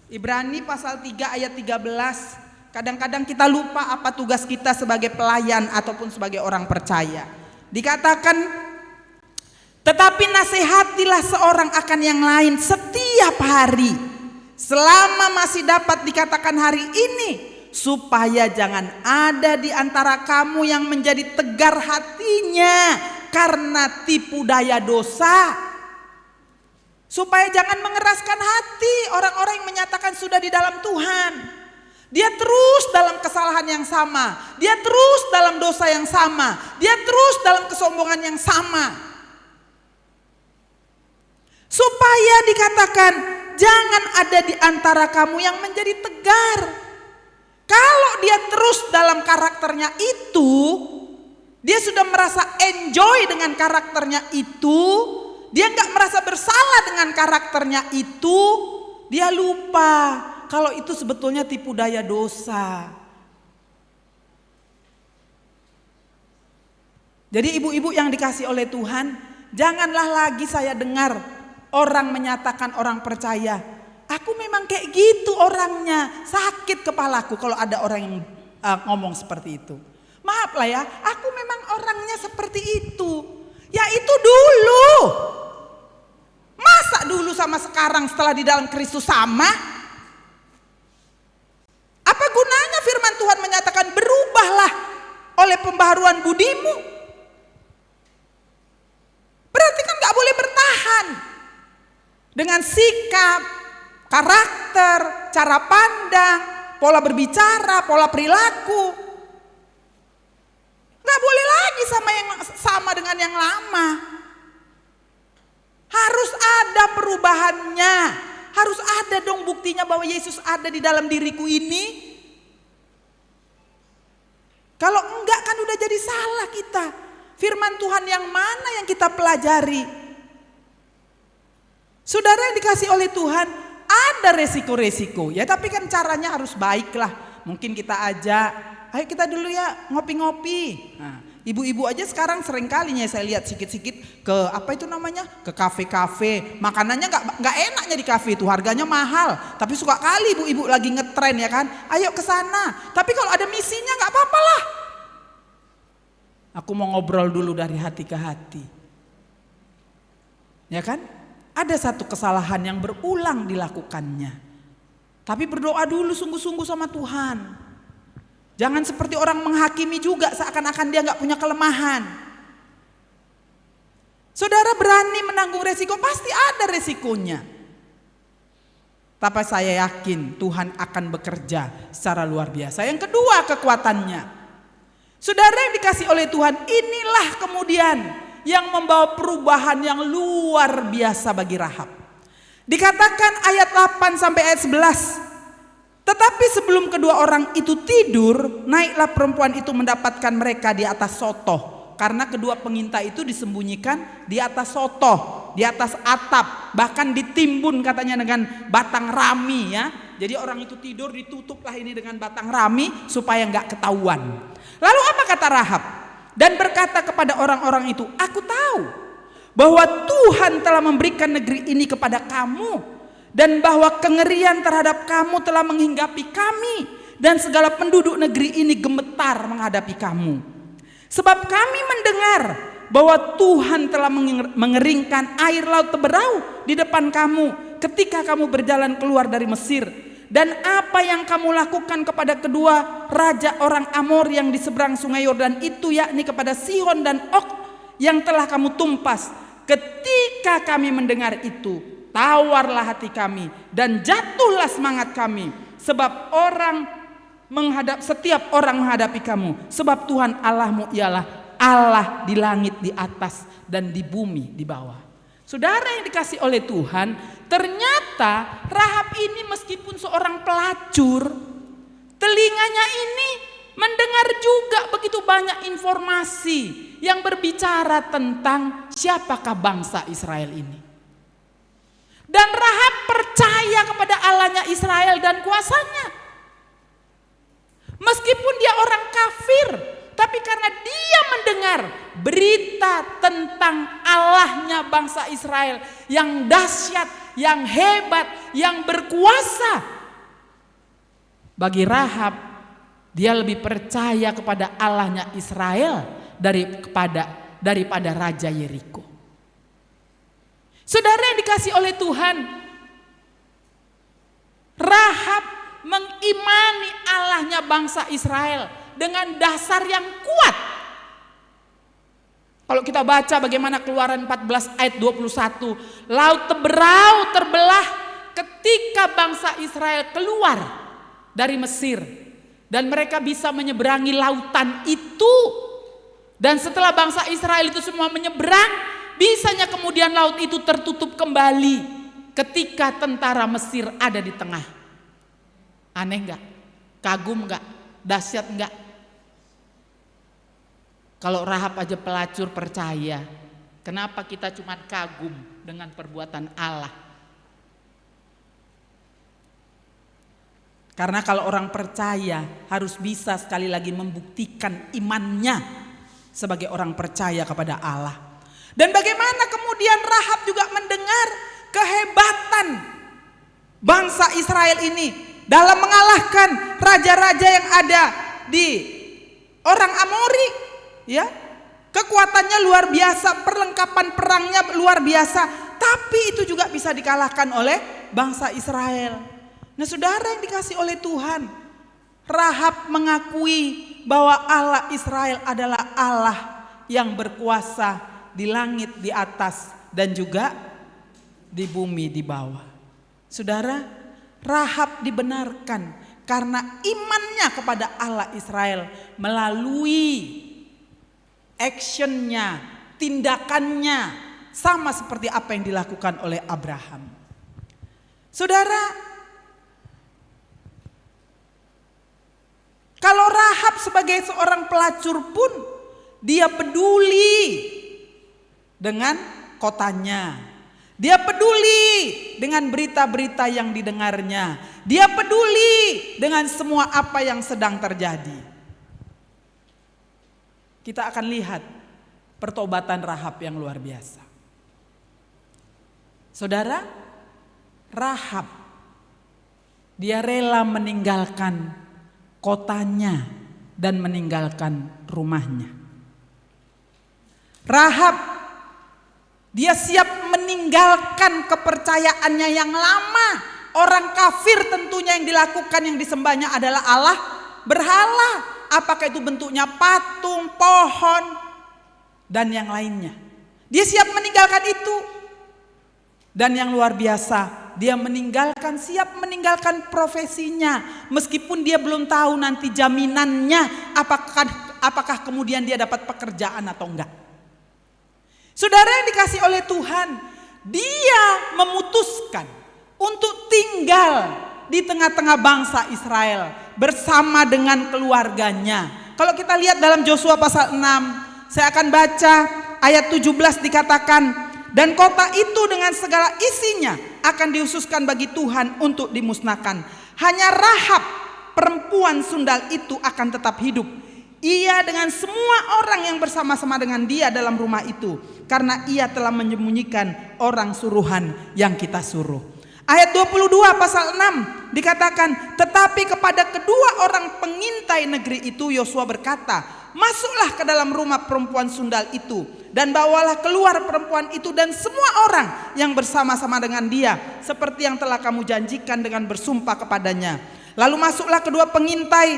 Ibrani pasal 3 ayat 13. Kadang-kadang kita lupa apa tugas kita sebagai pelayan ataupun sebagai orang percaya. Dikatakan, tetapi nasihatilah seorang akan yang lain setiap hari, selama masih dapat dikatakan hari ini, supaya jangan ada di antara kamu yang menjadi tegar hatinya karena tipu daya dosa. Supaya jangan mengeraskan hati orang-orang yang menyatakan sudah di dalam Tuhan. Dia terus dalam kesalahan yang sama, dia terus dalam dosa yang sama, dia terus dalam kesombongan yang sama. Supaya dikatakan, jangan ada di antara kamu yang menjadi tegar. Kalau dia terus dalam karakternya itu, dia sudah merasa enjoy dengan karakternya itu, dia gak merasa bersalah dengan karakternya itu, dia lupa kalau itu sebetulnya tipu daya dosa. Jadi ibu-ibu yang dikasih oleh Tuhan, janganlah lagi saya dengar orang menyatakan orang percaya, aku memang kayak gitu orangnya, sakit kepalaku kalau ada orang yang ngomong seperti itu. Maaf lah ya, aku memang orangnya seperti itu. Ya itu dulu. Masa dulu sama sekarang setelah di dalam Kristus sama? Apa gunanya firman Tuhan menyatakan berubahlah oleh pembaharuan budimu? Berarti kan gak boleh bertahan dengan sikap, karakter, cara pandang, pola berbicara, pola perilaku. Gak boleh lagi sama dengan yang lama. Harus ada perubahannya. Harus ada dong buktinya bahwa Yesus ada di dalam diriku ini. Kalau enggak kan udah jadi salah kita. Firman Tuhan yang mana yang kita pelajari? Saudara yang dikasih oleh Tuhan, ada resiko-resiko ya, tapi kan caranya harus baik lah. Mungkin kita ajak, ayo kita dulu ya ngopi-ngopi. Nah, ibu-ibu aja sekarang sering kalinya saya lihat sikit-sikit ke apa itu namanya, ke kafe-kafe. Makanannya nggak enaknya di kafe itu, harganya mahal. Tapi suka kali ibu-ibu lagi ngetren ya kan, ayo ke sana. Tapi kalau ada misinya nggak apa-apa lah. Aku mau ngobrol dulu dari hati ke hati, ya kan? Ada satu kesalahan yang berulang dilakukannya, tapi berdoa dulu sungguh-sungguh sama Tuhan. Jangan seperti orang menghakimi juga seakan-akan dia gak punya kelemahan. Saudara berani menanggung resiko, pasti ada resikonya. Tapi saya yakin Tuhan akan bekerja secara luar biasa. Yang kedua, kekuatannya. Saudara yang dikasih oleh Tuhan, inilah kemudian yang membawa perubahan yang luar biasa bagi Rahab. Dikatakan ayat 8 sampai ayat 11. Tetapi sebelum kedua orang itu tidur, naiklah perempuan itu mendapatkan mereka di atas sotoh. Karena kedua pengintai itu disembunyikan di atas sotoh, di atas atap, bahkan ditimbun katanya dengan batang rami ya. Jadi orang itu tidur, ditutuplah ini dengan batang rami supaya nggak ketahuan. Lalu apa kata Rahab? Dan berkata kepada orang-orang itu, aku tahu bahwa Tuhan telah memberikan negeri ini kepada kamu, dan bahwa kengerian terhadap kamu telah menghinggapi kami, dan segala penduduk negeri ini gemetar menghadapi kamu. Sebab kami mendengar bahwa Tuhan telah mengeringkan air laut Teberau di depan kamu ketika kamu berjalan keluar dari Mesir, dan apa yang kamu lakukan kepada kedua raja orang Amor yang di seberang sungai Yordan itu, yakni kepada Sihon dan Og yang telah kamu tumpas. Ketika kami mendengar itu, tawarlah hati kami dan jatuhlah semangat kami, sebab setiap orang menghadapi kamu, sebab Tuhan Allahmu ialah Allah di langit di atas dan di bumi di bawah. Saudara yang dikasih oleh Tuhan, ternyata Rahab ini meskipun seorang pelacur, telinganya ini mendengar juga begitu banyak informasi yang berbicara tentang siapakah bangsa Israel ini. Dan Rahab percaya kepada Allahnya Israel dan kuasanya. Meskipun dia orang kafir, tapi karena dia mendengar berita tentang Allahnya bangsa Israel yang dahsyat, yang hebat, yang berkuasa. Bagi Rahab, dia lebih percaya kepada Allahnya Israel daripada Raja Yeriko. Saudara yang dikasih oleh Tuhan, Rahab mengimani Allahnya bangsa Israel dengan dasar yang kuat. Kalau kita baca bagaimana Keluaran 14 ayat 21, laut Teberau terbelah ketika bangsa Israel keluar dari Mesir, dan mereka bisa menyeberangi lautan itu. Dan setelah bangsa Israel itu semua menyeberang, bisanya kemudian laut itu tertutup kembali ketika tentara Mesir ada di tengah. Aneh enggak? Kagum enggak? Dahsyat enggak? Kalau Rahab aja pelacur percaya, kenapa kita cuma kagum dengan perbuatan Allah? Karena kalau orang percaya harus bisa sekali lagi membuktikan imannya sebagai orang percaya kepada Allah. Dan bagaimana kemudian Rahab juga mendengar kehebatan bangsa Israel ini dalam mengalahkan raja-raja yang ada di orang Amori, ya. Kekuatannya luar biasa, perlengkapan perangnya luar biasa, tapi itu juga bisa dikalahkan oleh bangsa Israel. Nah, saudara yang dikasih oleh Tuhan, Rahab mengakui bahwa Allah Israel adalah Allah yang berkuasa di langit di atas dan juga di bumi di bawah. Saudara, Rahab dibenarkan karena imannya kepada Allah Israel melalui actionnya, tindakannya, sama seperti apa yang dilakukan oleh Abraham. Saudara, kalau Rahab sebagai seorang pelacur pun dia peduli dengan kotanya. Dia peduli dengan berita-berita yang didengarnya. Dia peduli dengan semua apa yang sedang terjadi. Kita akan lihat pertobatan Rahab yang luar biasa. Saudara, Rahab, dia rela meninggalkan kotanya dan meninggalkan rumahnya. Rahab, dia siap meninggalkan kepercayaannya yang lama. Orang kafir tentunya yang dilakukan, yang disembahnya adalah Allah berhala. Apakah itu bentuknya patung, pohon, dan yang lainnya. Dia siap meninggalkan itu. Dan yang luar biasa, dia siap meninggalkan profesinya. Meskipun dia belum tahu nanti jaminannya apakah kemudian dia dapat pekerjaan atau enggak. Saudara yang dikasih oleh Tuhan, dia memutuskan untuk tinggal di tengah-tengah bangsa Israel bersama dengan keluarganya. Kalau kita lihat dalam Yosua pasal 6, saya akan baca ayat 17 dikatakan, dan kota itu dengan segala isinya akan dihususkan bagi Tuhan untuk dimusnahkan. Hanya Rahab perempuan sundal itu akan tetap hidup, ia dengan semua orang yang bersama-sama dengan dia dalam rumah itu, karena ia telah menyembunyikan orang suruhan yang kita suruh. Ayat 22 pasal 6 dikatakan, tetapi kepada kedua orang pengintai negeri itu Yosua berkata, masuklah ke dalam rumah perempuan sundal itu, dan bawalah keluar perempuan itu dan semua orang yang bersama-sama dengan dia, seperti yang telah kamu janjikan dengan bersumpah kepadanya. Lalu masuklah kedua pengintai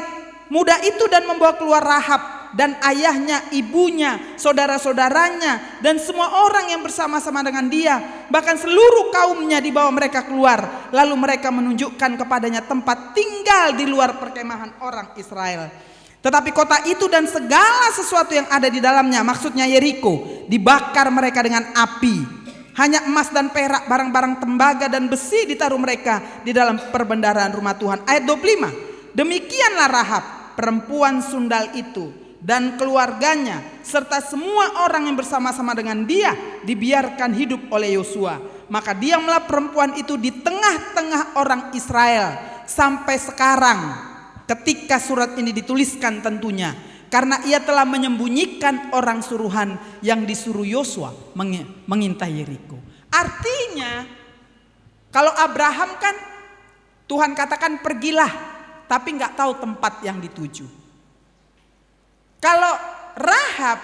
muda itu dan membawa keluar Rahab dan ayahnya, ibunya, saudara-saudaranya, dan semua orang yang bersama-sama dengan dia, bahkan seluruh kaumnya dibawa mereka keluar. Lalu mereka menunjukkan kepadanya tempat tinggal di luar perkemahan orang Israel. Tetapi kota itu dan segala sesuatu yang ada di dalamnya, maksudnya Yeriko, dibakar mereka dengan api. Hanya emas dan perak, barang-barang tembaga dan besi ditaruh mereka di dalam perbendaharaan rumah Tuhan. Ayat 25, demikianlah Rahab perempuan sundal itu dan keluarganya serta semua orang yang bersama-sama dengan dia dibiarkan hidup oleh Yosua. Maka diamlah perempuan itu di tengah-tengah orang Israel sampai sekarang, ketika surat ini dituliskan tentunya, karena ia telah menyembunyikan orang suruhan yang disuruh Yosua mengintai Yeriko. Artinya kalau Abraham kan Tuhan katakan pergilah, tapi nggak tahu tempat yang dituju. Kalau Rahab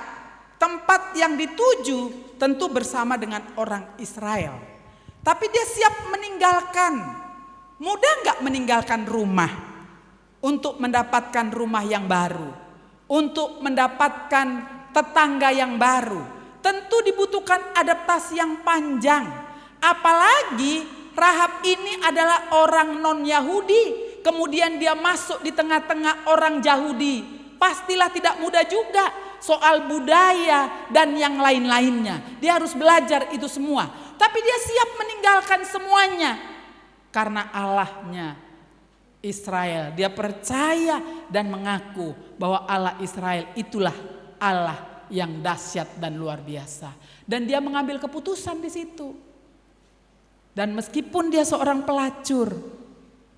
tempat yang dituju tentu bersama dengan orang Israel, tapi dia siap meninggalkan. Mudah nggak meninggalkan rumah untuk mendapatkan rumah yang baru, untuk mendapatkan tetangga yang baru? Tentu dibutuhkan adaptasi yang panjang. Apalagi Rahab ini adalah orang non-Yahudi, kemudian dia masuk di tengah-tengah orang Yahudi. Pastilah tidak mudah juga soal budaya dan yang lain-lainnya. Dia harus belajar itu semua. Tapi dia siap meninggalkan semuanya karena Allahnya Israel. Dia percaya dan mengaku bahwa Allah Israel itulah Allah yang dahsyat dan luar biasa. Dan dia mengambil keputusan di situ. Dan meskipun dia seorang pelacur,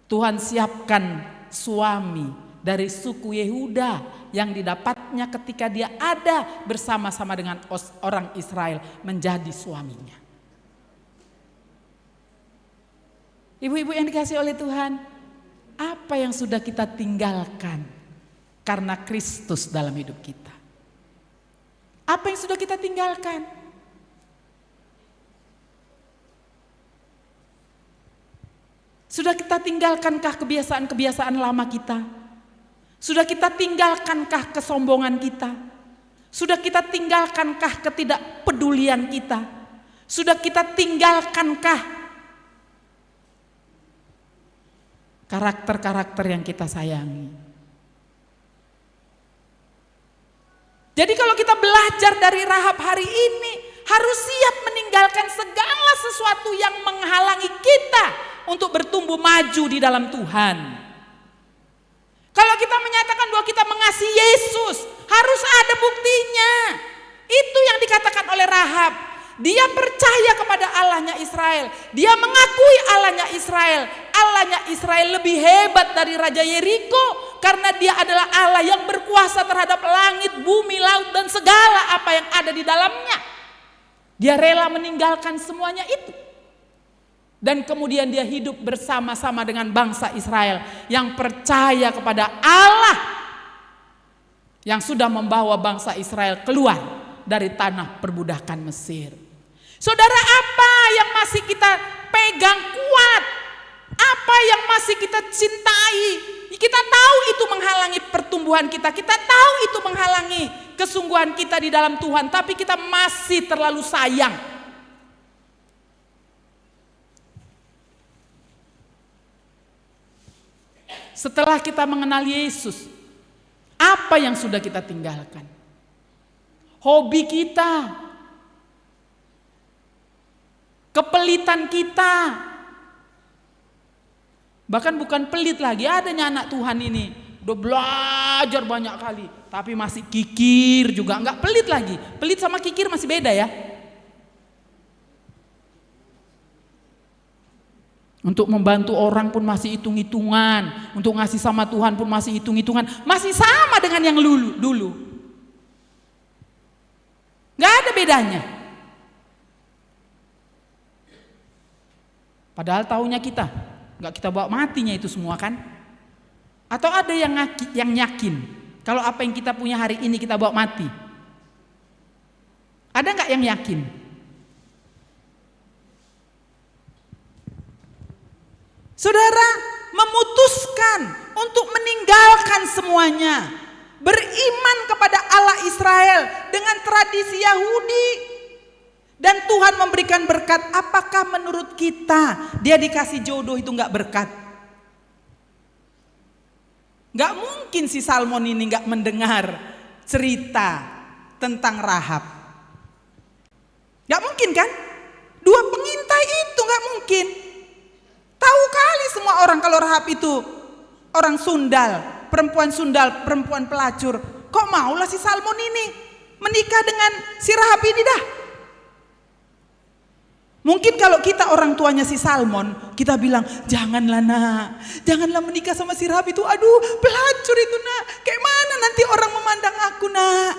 Tuhan siapkan suami dari suku Yehuda yang didapatnya ketika dia ada bersama-sama dengan orang Israel menjadi suaminya. Ibu-ibu yang dikasihi oleh Tuhan, apa yang sudah kita tinggalkan karena Kristus dalam hidup kita? Apa yang sudah kita tinggalkan? Sudah kita tinggalkankah kebiasaan-kebiasaan lama kita? Sudah kita tinggalkankah kesombongan kita? Sudah kita tinggalkankah ketidakpedulian kita? Sudah kita tinggalkankah karakter-karakter yang kita sayangi? Jadi kalau kita belajar dari Rahab hari ini, harus siap meninggalkan segala sesuatu yang menghalangi kita untuk bertumbuh maju di dalam Tuhan. Kalau kita menyatakan bahwa kita mengasihi Yesus, harus ada buktinya. Itu yang dikatakan oleh Rahab. Dia percaya kepada Allahnya Israel. Dia mengakui Allahnya Israel. Allahnya Israel lebih hebat dari Raja Yeriko, karena dia adalah Allah yang berkuasa terhadap langit, bumi, laut, dan segala apa yang ada di dalamnya. Dia rela meninggalkan semuanya itu. Dan kemudian dia hidup bersama-sama dengan bangsa Israel yang percaya kepada Allah yang sudah membawa bangsa Israel keluar dari tanah perbudakan Mesir. Saudara, apa yang masih kita pegang kuat? Apa yang masih kita cintai? Kita tahu itu menghalangi pertumbuhan kita. Kita tahu itu menghalangi kesungguhan kita di dalam Tuhan. Tapi kita masih terlalu sayang. Setelah kita mengenal Yesus, apa yang sudah kita tinggalkan? Hobi kita, Kepelitan kita. Bahkan bukan pelit lagi, adanya anak Tuhan ini udah belajar banyak kali, tapi masih kikir juga, nggak pelit lagi. Pelit sama kikir masih beda ya. Untuk membantu orang pun masih hitung-hitungan, untuk ngasih sama Tuhan pun masih hitung-hitungan, masih sama dengan yang dulu. Nggak ada bedanya. Padahal taunya kita, nggak kita bawa matinya itu semua kan? Atau ada yang yakin kalau apa yang kita punya hari ini kita bawa mati? Ada nggak yang yakin? Saudara memutuskan untuk meninggalkan semuanya, beriman kepada Allah Israel dengan tradisi Yahudi, dan Tuhan memberikan berkat. Apakah menurut kita dia dikasih jodoh itu nggak berkat? Nggak mungkin si Salmon ini nggak mendengar cerita tentang Rahab. Nggak mungkin kan? Dua pengintai itu nggak mungkin. Tahu kali semua orang kalau Rahab itu orang sundal, perempuan pelacur. Kok maulah si Salmon ini menikah dengan si Rahab ini dah? Mungkin kalau kita orang tuanya si Salmon, kita bilang, janganlah nak, janganlah menikah sama si Rahab itu. Aduh, pelacur itu nak, kayak mana nanti orang memandang aku nak?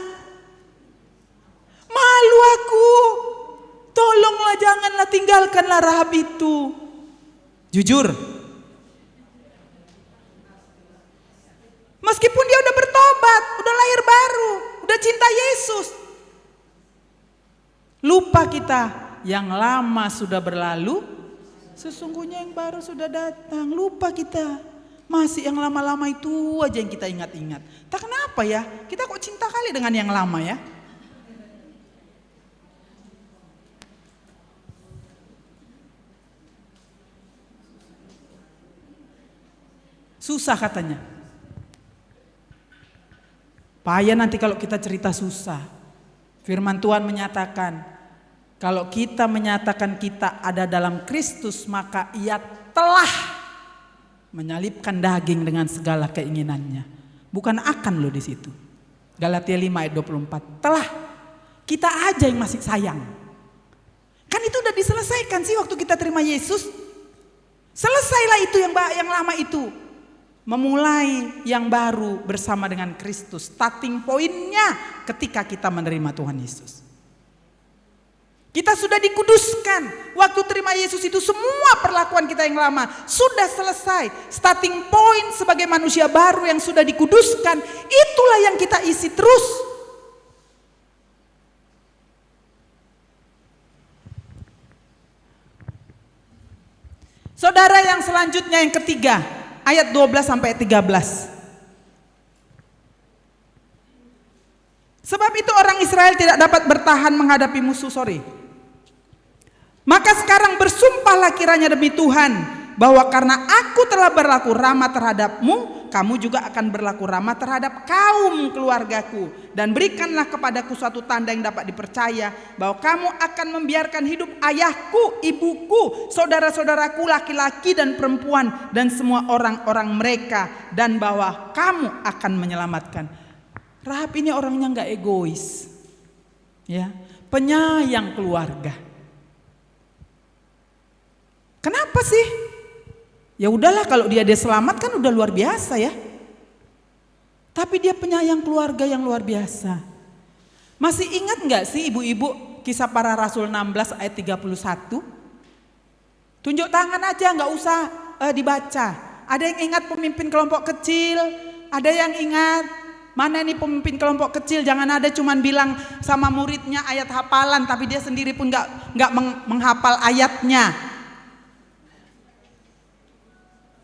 Malu aku. Tolonglah, janganlah, tinggalkanlah Rahab itu. Jujur, meskipun dia udah bertobat, udah lahir baru, udah cinta Yesus, lupa kita yang lama sudah berlalu, sesungguhnya yang baru sudah datang. Lupa kita, masih yang lama-lama itu aja yang kita ingat-ingat. Tak kenapa ya, kita kok cinta kali dengan yang lama ya. Susah katanya. Payah nanti kalau kita cerita susah. Firman Tuhan menyatakan, kalau kita menyatakan kita ada dalam Kristus, maka Ia telah menyalibkan daging dengan segala keinginannya. Bukan akan loh di situ. Galatia 5 ayat 24. Telah, kita aja yang masih sayang. Kan itu udah diselesaikan sih waktu kita terima Yesus. Selesailah itu yang lama itu. Memulai yang baru bersama dengan Kristus. Starting pointnya ketika kita menerima Tuhan Yesus. Kita sudah dikuduskan. Waktu terima Yesus itu semua perlakuan kita yang lama sudah selesai. Starting point sebagai manusia baru yang sudah dikuduskan, itulah yang kita isi terus. Saudara, yang selanjutnya yang ketiga, ayat 12 sampai 13. Sebab itu orang Israel tidak dapat bertahan menghadapi musuh. Maka sekarang bersumpahlah kiranya demi Tuhan, bahwa karena aku telah berlaku ramah terhadapmu, kamu juga akan berlaku ramah terhadap kaum keluargaku. Dan berikanlah kepadaku suatu tanda yang dapat dipercaya, bahwa kamu akan membiarkan hidup ayahku, ibuku, saudara-saudaraku laki-laki dan perempuan, dan semua orang-orang mereka, dan bahwa kamu akan menyelamatkan. Rahab ini orangnya gak egois, ya, penyayang keluarga. Kenapa sih? Ya udahlah, kalau dia selamat kan udah luar biasa ya. Tapi dia penyayang keluarga yang luar biasa. Masih ingat gak sih ibu-ibu Kisah Para Rasul 16 ayat 31? Tunjuk tangan aja, gak usah dibaca. Ada yang ingat pemimpin kelompok kecil? Ada yang ingat? Mana ini pemimpin kelompok kecil? Jangan ada cuman bilang sama muridnya ayat hafalan, tapi dia sendiri pun gak menghafal ayatnya.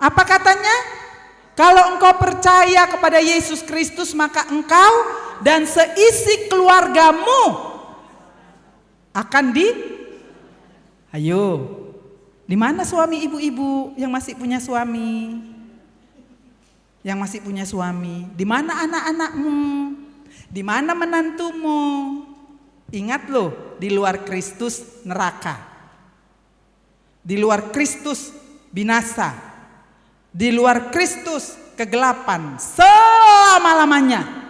Apa katanya? Kalau engkau percaya kepada Yesus Kristus, maka engkau dan seisi keluargamu akan Ayo, di mana suami ibu-ibu yang masih punya suami? Yang masih punya suami, di mana anak-anakmu? Di mana menantumu? Ingat loh, di luar Kristus neraka. Di luar Kristus binasa. Di luar Kristus kegelapan selama-lamanya.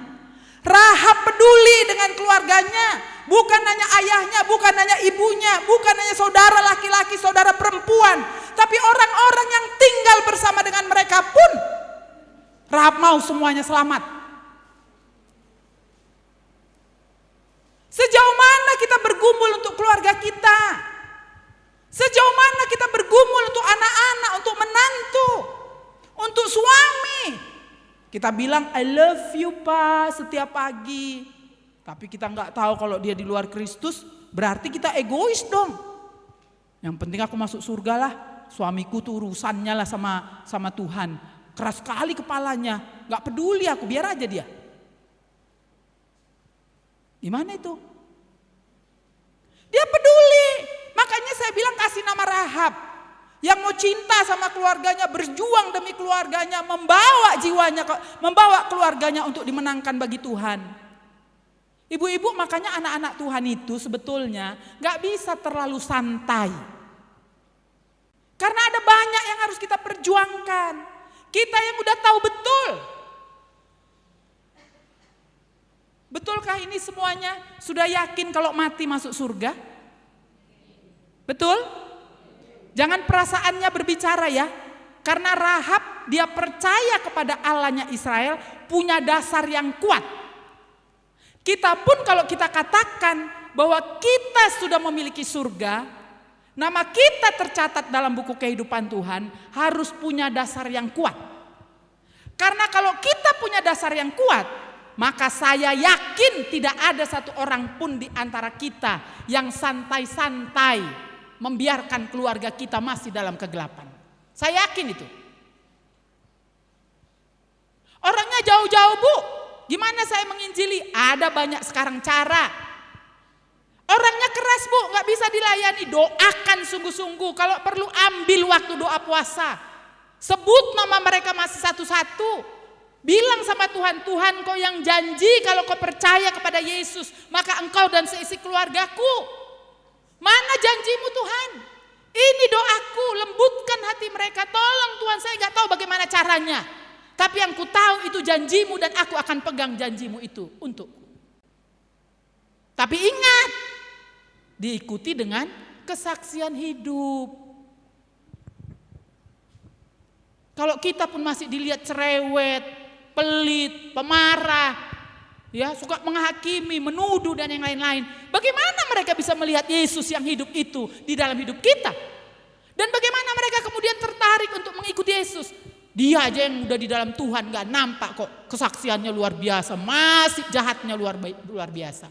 Rahab peduli dengan keluarganya, bukan hanya ayahnya, bukan hanya ibunya, bukan hanya saudara laki-laki, saudara perempuan, tapi orang-orang yang tinggal bersama dengan mereka pun Rahab mau semuanya selamat. Sejauh mana kita bergumul untuk keluarga kita? Sejauh mana kita bergumul untuk anak-anak, untuk menantu, untuk suami? Kita bilang I love you Pak setiap pagi. Tapi kita nggak tahu kalau dia di luar Kristus, berarti kita egois dong. Yang penting aku masuk surga lah, suamiku tuh urusannya lah sama Tuhan. Keras sekali kepalanya, nggak peduli aku, biar aja dia. Gimana itu? Dia peduli, makanya saya bilang kasih nama Rahab. Yang mau cinta sama keluarganya, berjuang demi keluarganya, membawa jiwanya, membawa keluarganya untuk dimenangkan bagi Tuhan. Ibu-ibu, makanya anak-anak Tuhan itu sebetulnya gak bisa terlalu santai. Karena ada banyak yang harus kita perjuangkan. Kita yang udah tahu betul. Betulkah ini semuanya sudah yakin kalau mati masuk surga? Betul? Jangan perasaannya berbicara ya. Karena Rahab dia percaya kepada Allahnya Israel, punya dasar yang kuat. Kita pun kalau kita katakan bahwa kita sudah memiliki surga, nama kita tercatat dalam buku kehidupan Tuhan, harus punya dasar yang kuat. Karena kalau kita punya dasar yang kuat, maka saya yakin tidak ada satu orang pun di antara kita yang santai-santai membiarkan keluarga kita masih dalam kegelapan. Saya yakin itu. Orangnya jauh-jauh Bu, gimana saya menginjili? Ada banyak sekarang cara. Orangnya keras Bu, gak bisa dilayani. Doakan sungguh-sungguh, kalau perlu ambil waktu doa puasa. Sebut nama mereka masih satu-satu. Bilang sama Tuhan, Tuhan kau yang janji kalau kau percaya kepada Yesus, maka engkau dan seisi keluargaku. Mana janjimu Tuhan? Ini doaku, lembutkan hati mereka. Tolong Tuhan, saya gak tahu bagaimana caranya. Tapi yang ku tahu itu janjimu dan aku akan pegang janjimu itu untukku. Tapi ingat, diikuti dengan kesaksian hidup. Kalau kita pun masih dilihat cerewet, pelit, pemarah, ya, suka menghakimi, menuduh dan yang lain-lain. Bagaimana mereka bisa melihat Yesus yang hidup itu di dalam hidup kita? Dan bagaimana mereka kemudian tertarik untuk mengikuti Yesus? Dia aja yang udah di dalam Tuhan gak nampak kok kesaksiannya luar biasa, masih jahatnya luar biasa.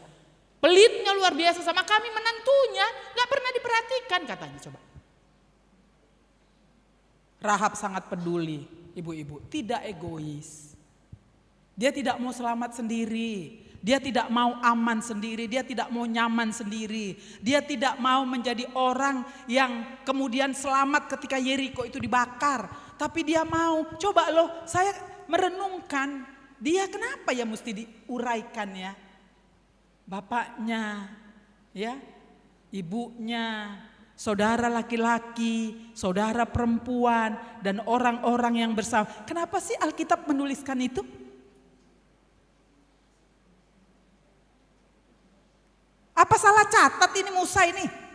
Pelitnya luar biasa sama kami menantunya, gak pernah diperhatikan katanya coba. Rahab sangat peduli, ibu-ibu, tidak egois. Dia tidak mau selamat sendiri, dia tidak mau aman sendiri, dia tidak mau nyaman sendiri. Dia tidak mau menjadi orang yang kemudian selamat ketika Yeriko itu dibakar. Tapi dia mau, coba loh saya merenungkan, dia kenapa ya mesti diuraikan ya. Bapaknya, ya, ibunya, saudara laki-laki, saudara perempuan, dan orang-orang yang bersama. Kenapa sih Alkitab menuliskan itu? Apa salah catat ini Musa ini?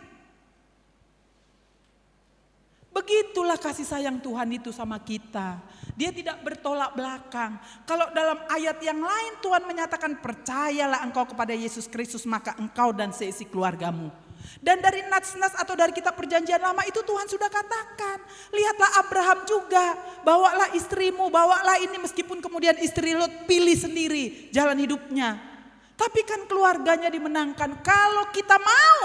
Begitulah kasih sayang Tuhan itu sama kita. Dia tidak bertolak belakang. Kalau dalam ayat yang lain Tuhan menyatakan percayalah engkau kepada Yesus Kristus maka engkau dan seisi keluargamu. Dan dari Nats-Nats atau dari kitab perjanjian lama itu Tuhan sudah katakan. Lihatlah Abraham juga, bawalah istrimu, bawalah ini meskipun kemudian istri Lot pilih sendiri jalan hidupnya. Tapi kan keluarganya dimenangkan kalau kita mau.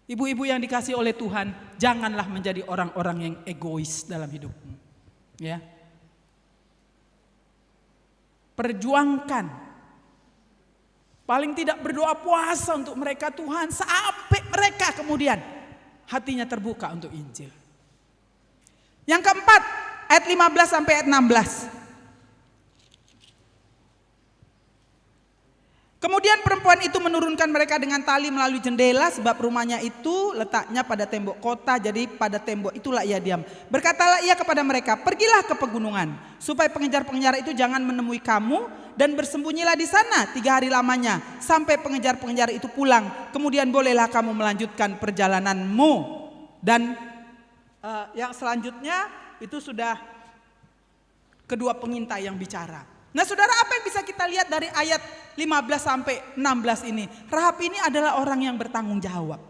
Ibu-ibu yang dikasih oleh Tuhan, janganlah menjadi orang-orang yang egois dalam hidupmu. Ya. Perjuangkan. Paling tidak berdoa puasa untuk mereka Tuhan sampai mereka kemudian hatinya terbuka untuk Injil. Yang keempat, ayat 15 sampai ayat 16. Kemudian perempuan itu menurunkan mereka dengan tali melalui jendela, sebab rumahnya itu letaknya pada tembok kota, jadi pada tembok itulah ia diam. Berkatalah ia kepada mereka, pergilah ke pegunungan, supaya pengejar-pengejar itu jangan menemui kamu, dan bersembunyilah di sana 3 hari lamanya, sampai pengejar-pengejar itu pulang, kemudian bolehlah kamu melanjutkan perjalananmu. Dan yang selanjutnya itu sudah kedua pengintai yang bicara. Nah saudara, apa yang bisa kita lihat dari ayat 15 sampai 16 ini? Rahab ini adalah orang yang bertanggung jawab.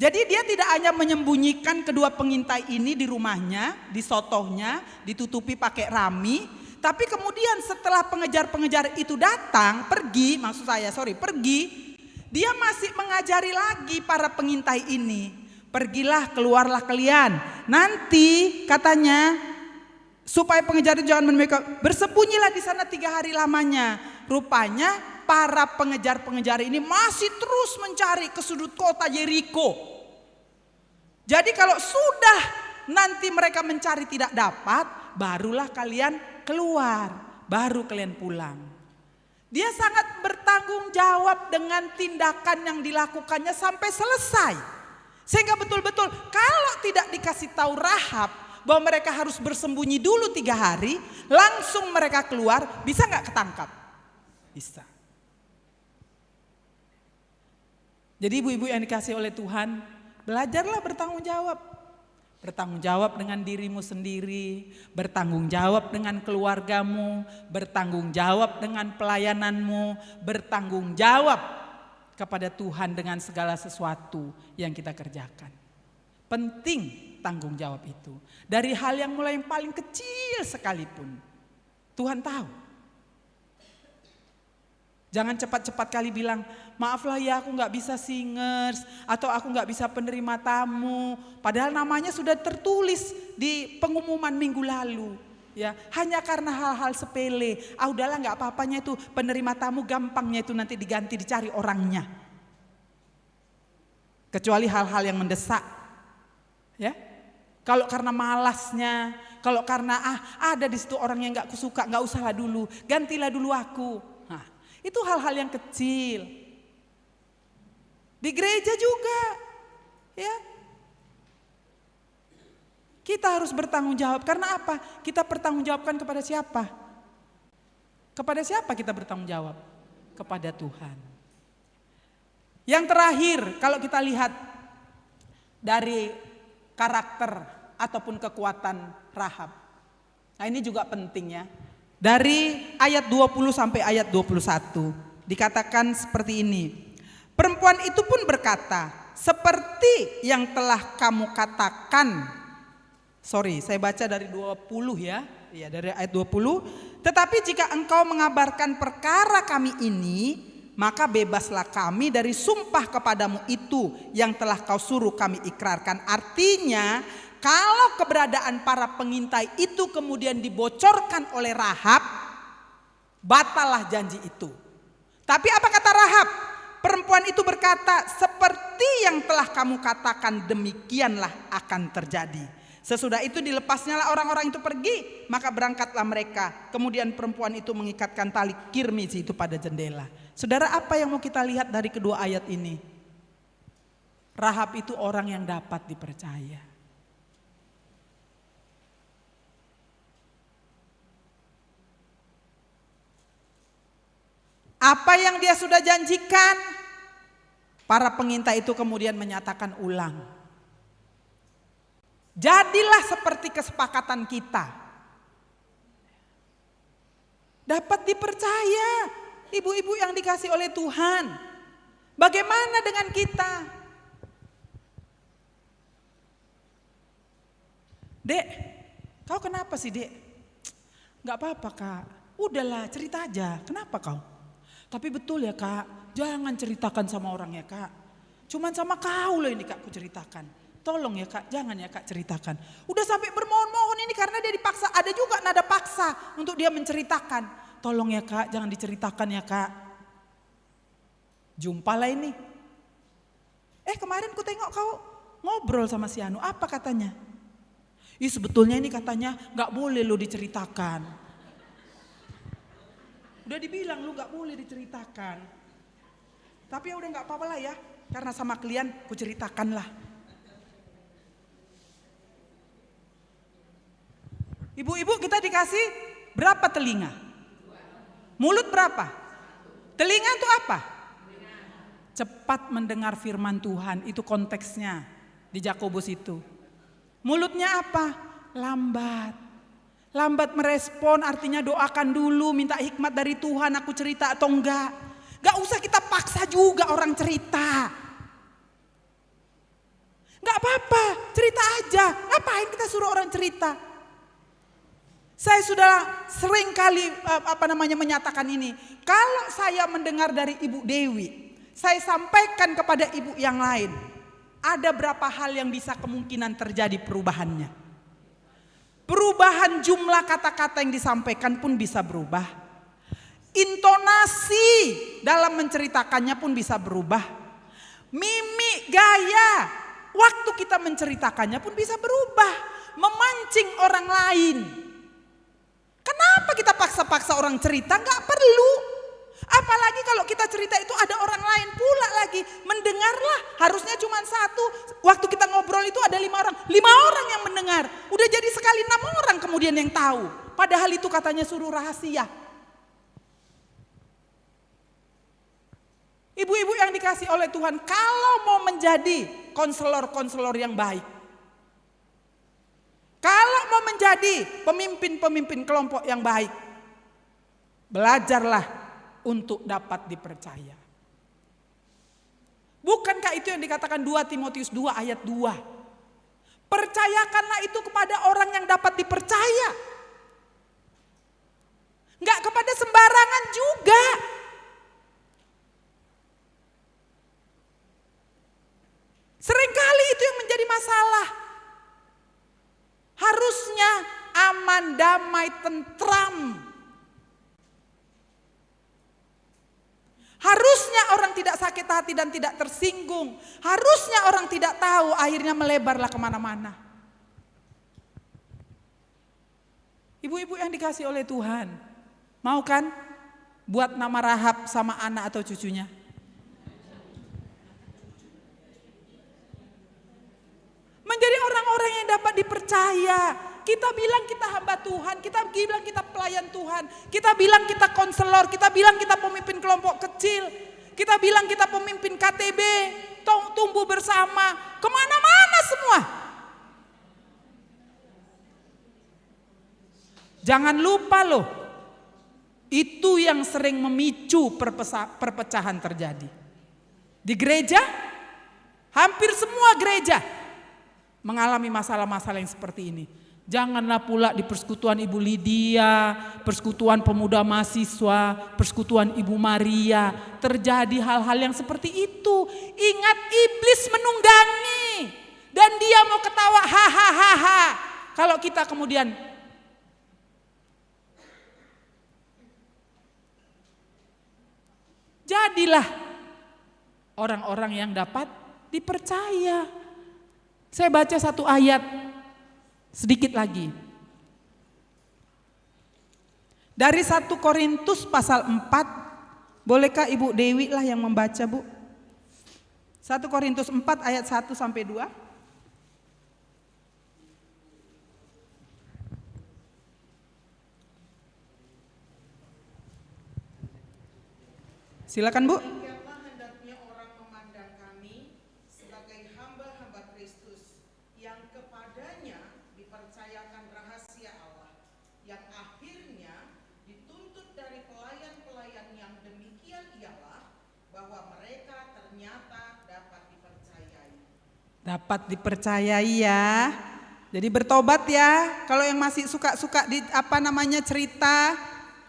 Jadi dia tidak hanya menyembunyikan kedua pengintai ini di rumahnya, di sotohnya, ditutupi pakai rami. Tapi kemudian setelah pengejar-pengejar itu datang, pergi, dia masih mengajari lagi para pengintai ini. Pergilah, keluarlah kalian. Nanti katanya, supaya pengejar itu jangan menemui kamu, bersembunyilah di sana 3 hari lamanya. Rupanya para pengejar-pengejar ini masih terus mencari ke sudut kota Yeriko. Jadi kalau sudah nanti mereka mencari tidak dapat, barulah kalian keluar, baru kalian pulang. Dia sangat bertanggung jawab dengan tindakan yang dilakukannya sampai selesai. Sehingga betul-betul kalau tidak dikasih tahu Rahab bahwa mereka harus bersembunyi dulu 3 hari, langsung mereka keluar, bisa nggak ketangkap? Bisa. Jadi ibu-ibu yang dikasih oleh Tuhan, belajarlah bertanggung jawab. Bertanggung jawab dengan dirimu sendiri, bertanggung jawab dengan keluargamu, bertanggung jawab dengan pelayananmu, bertanggung jawab kepada Tuhan dengan segala sesuatu yang kita kerjakan. Penting tanggung jawab itu. Dari hal yang mulai yang paling kecil sekalipun, Tuhan tahu. Jangan cepat-cepat kali bilang, maaflah ya aku gak bisa singers, atau aku gak bisa penerima tamu. Padahal namanya sudah tertulis di pengumuman minggu lalu. Ya, hanya karena hal-hal sepele. Udahlah gak apa-apanya itu, penerima tamu gampangnya itu nanti diganti, dicari orangnya. Kecuali hal-hal yang mendesak. Ya, kalau karena malasnya, kalau karena ada di situ orang yang gak kusuka, gak usahlah dulu, gantilah dulu aku. Nah, itu hal-hal yang kecil. Di gereja juga, ya. Kita harus bertanggung jawab. Karena apa? Kita bertanggung jawabkan kepada siapa? Kepada siapa kita bertanggung jawab? Kepada Tuhan. Yang terakhir, kalau kita lihat dari karakter ataupun kekuatan Rahab. Nah ini juga penting ya. Dari ayat 20 sampai ayat 21 dikatakan seperti ini. Perempuan itu pun berkata, seperti yang telah kamu katakan. Saya baca dari 20 ya. Iya, dari ayat 20. Tetapi jika engkau mengabarkan perkara kami ini, maka bebaslah kami dari sumpah kepadamu itu yang telah kau suruh kami ikrarkan. Artinya kalau keberadaan para pengintai itu kemudian dibocorkan oleh Rahab, batallah janji itu. Tapi apa kata Rahab? Perempuan itu berkata, seperti yang telah kamu katakan demikianlah akan terjadi. Sesudah itu dilepasnyalah orang-orang itu pergi, maka berangkatlah mereka. Kemudian perempuan itu mengikatkan tali kirmizi itu pada jendela. Saudara, apa yang mau kita lihat dari kedua ayat ini? Rahab itu orang yang dapat dipercaya. Apa yang dia sudah janjikan, para pengintai itu kemudian menyatakan ulang. Jadilah seperti kesepakatan kita. Dapat dipercaya, ibu-ibu yang dikasih oleh Tuhan. Bagaimana dengan kita? Dek, kau kenapa sih dek? Gak apa-apa kak, udahlah cerita aja, kenapa kau? Tapi betul ya kak, jangan ceritakan sama orang ya kak. Cuman sama kau loh ini kak ku ceritakan. Tolong ya kak, jangan ya kak ceritakan. Udah sampai bermohon-mohon ini karena dia dipaksa. Ada juga nada paksa untuk dia menceritakan. Tolong ya kak, jangan diceritakan ya kak. Jumpalah ini. Kemarin ku tengok kau ngobrol sama si Anu, apa katanya? Sebetulnya ini katanya gak boleh lo diceritakan. Udah dibilang lu gak boleh diceritakan. Tapi ya udah gak apa-apa lah ya. Karena sama kalian ku ceritakan lah. Ibu-ibu kita dikasih berapa telinga? Mulut berapa? Telinga itu apa? Cepat mendengar firman Tuhan, itu konteksnya di Yakobus itu. Mulutnya apa? Lambat. Lambat merespon artinya doakan dulu, minta hikmat dari Tuhan, aku cerita atau enggak. Gak usah kita paksa juga orang cerita. Gak apa-apa, cerita aja. Ngapain kita suruh orang cerita? Saya sudah sering kali menyatakan ini. Kalau saya mendengar dari Ibu Dewi, saya sampaikan kepada ibu yang lain. Ada berapa hal yang bisa kemungkinan terjadi perubahannya. Perubahan jumlah kata-kata yang disampaikan pun bisa berubah. Intonasi dalam menceritakannya pun bisa berubah. Mimik, gaya, waktu kita menceritakannya pun bisa berubah. Memancing orang lain. Kenapa kita paksa-paksa orang cerita? Gak perlu. Apalagi kalau kita cerita itu ada orang lain pula lagi. Mendengarlah, harusnya cuma satu. Waktu kita ngobrol itu ada 5 orang. 5 orang yang mendengar. Udah jadi sekali 6 orang kemudian yang tahu. Padahal itu katanya suruh rahasia. Ibu-ibu yang dikasih oleh Tuhan, kalau mau menjadi konselor-konselor yang baik. Kalau mau menjadi pemimpin-pemimpin kelompok yang baik. Belajarlah untuk dapat dipercaya. Bukankah itu yang dikatakan 2 Timotius 2 ayat 2? Percayakanlah itu kepada orang yang dapat dipercaya. Enggak kepada sembarangan juga. Seringkali itu yang menjadi masalah. Harusnya aman, damai, tentram. Harusnya orang tidak sakit hati dan tidak tersinggung. Harusnya orang tidak tahu, akhirnya melebarlah kemana-mana. Ibu-ibu yang dikasih oleh Tuhan, mau kan buat nama Rahab sama anak atau cucunya? Menjadi orang-orang yang dapat dipercaya. Kita bilang kita hamba Tuhan, kita bilang kita pelayan Tuhan, kita bilang kita konselor, kita bilang kita pemimpin kelompok kecil, kita bilang kita pemimpin KTB, tumbuh bersama, kemana-mana semua. Jangan lupa loh, itu yang sering memicu perpecahan terjadi. Di gereja, hampir semua gereja mengalami masalah-masalah yang seperti ini. Janganlah pula di persekutuan Ibu Lydia, persekutuan pemuda mahasiswa, persekutuan Ibu Maria terjadi hal-hal yang seperti itu. Ingat, iblis menunggangi dan dia mau ketawa hahaha. Kalau kita kemudian jadilah orang-orang yang dapat dipercaya. Saya baca satu ayat sedikit lagi. Dari 1 Korintus pasal 4, bolehkah Ibu Dewi lah yang membaca, Bu? 1 Korintus 4 ayat 1 sampai 2. Silakan, Bu. Dapat dipercayai ya. Jadi bertobat ya. Kalau yang masih suka-suka cerita,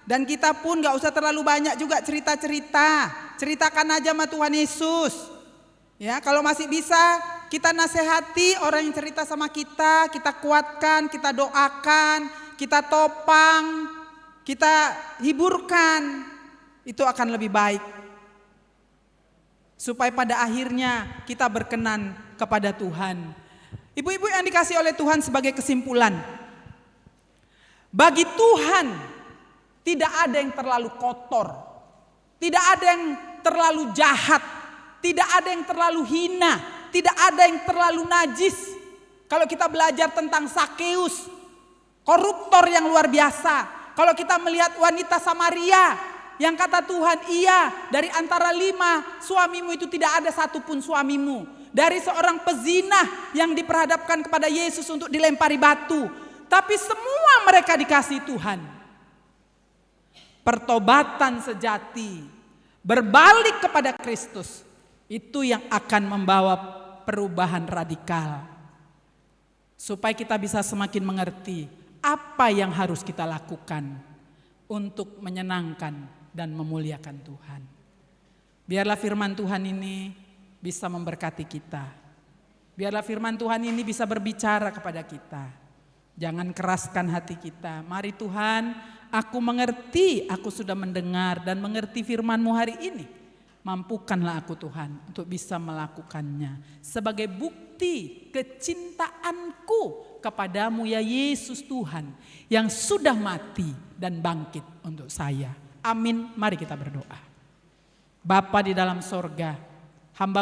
dan kita pun gak usah terlalu banyak juga cerita-cerita. Ceritakan aja sama Tuhan Yesus. Ya, kalau masih bisa kita nasihati orang yang cerita sama kita kuatkan, kita doakan, kita topang, kita hiburkan. Itu akan lebih baik. Supaya pada akhirnya kita berkenan kepada Tuhan. Ibu-ibu yang dikasih oleh Tuhan, sebagai kesimpulan, bagi Tuhan Tidak ada yang terlalu kotor. Tidak ada yang terlalu jahat. Tidak ada yang terlalu hina. Tidak ada yang terlalu najis. Kalau kita belajar tentang Sakeus, koruptor yang luar biasa. Kalau kita melihat wanita Samaria yang kata Tuhan, iya, dari antara 5 suamimu itu tidak ada satupun suamimu. Dari seorang pezinah yang diperhadapkan kepada Yesus untuk dilempari batu. Tapi semua mereka dikasihi Tuhan. Pertobatan sejati, berbalik kepada Kristus, itu yang akan membawa perubahan radikal. Supaya kita bisa semakin mengerti apa yang harus kita lakukan untuk menyenangkan dan memuliakan Tuhan. Biarlah firman Tuhan ini bisa memberkati kita. Biarlah firman Tuhan ini bisa berbicara kepada kita. Jangan keraskan hati kita. Mari Tuhan, aku mengerti, aku sudah mendengar dan mengerti firman-Mu hari ini. Mampukanlah aku Tuhan untuk bisa melakukannya. Sebagai bukti kecintaanku kepadamu ya Yesus Tuhan. Yang sudah mati dan bangkit untuk saya. Amin, mari kita berdoa. Bapa di dalam sorga,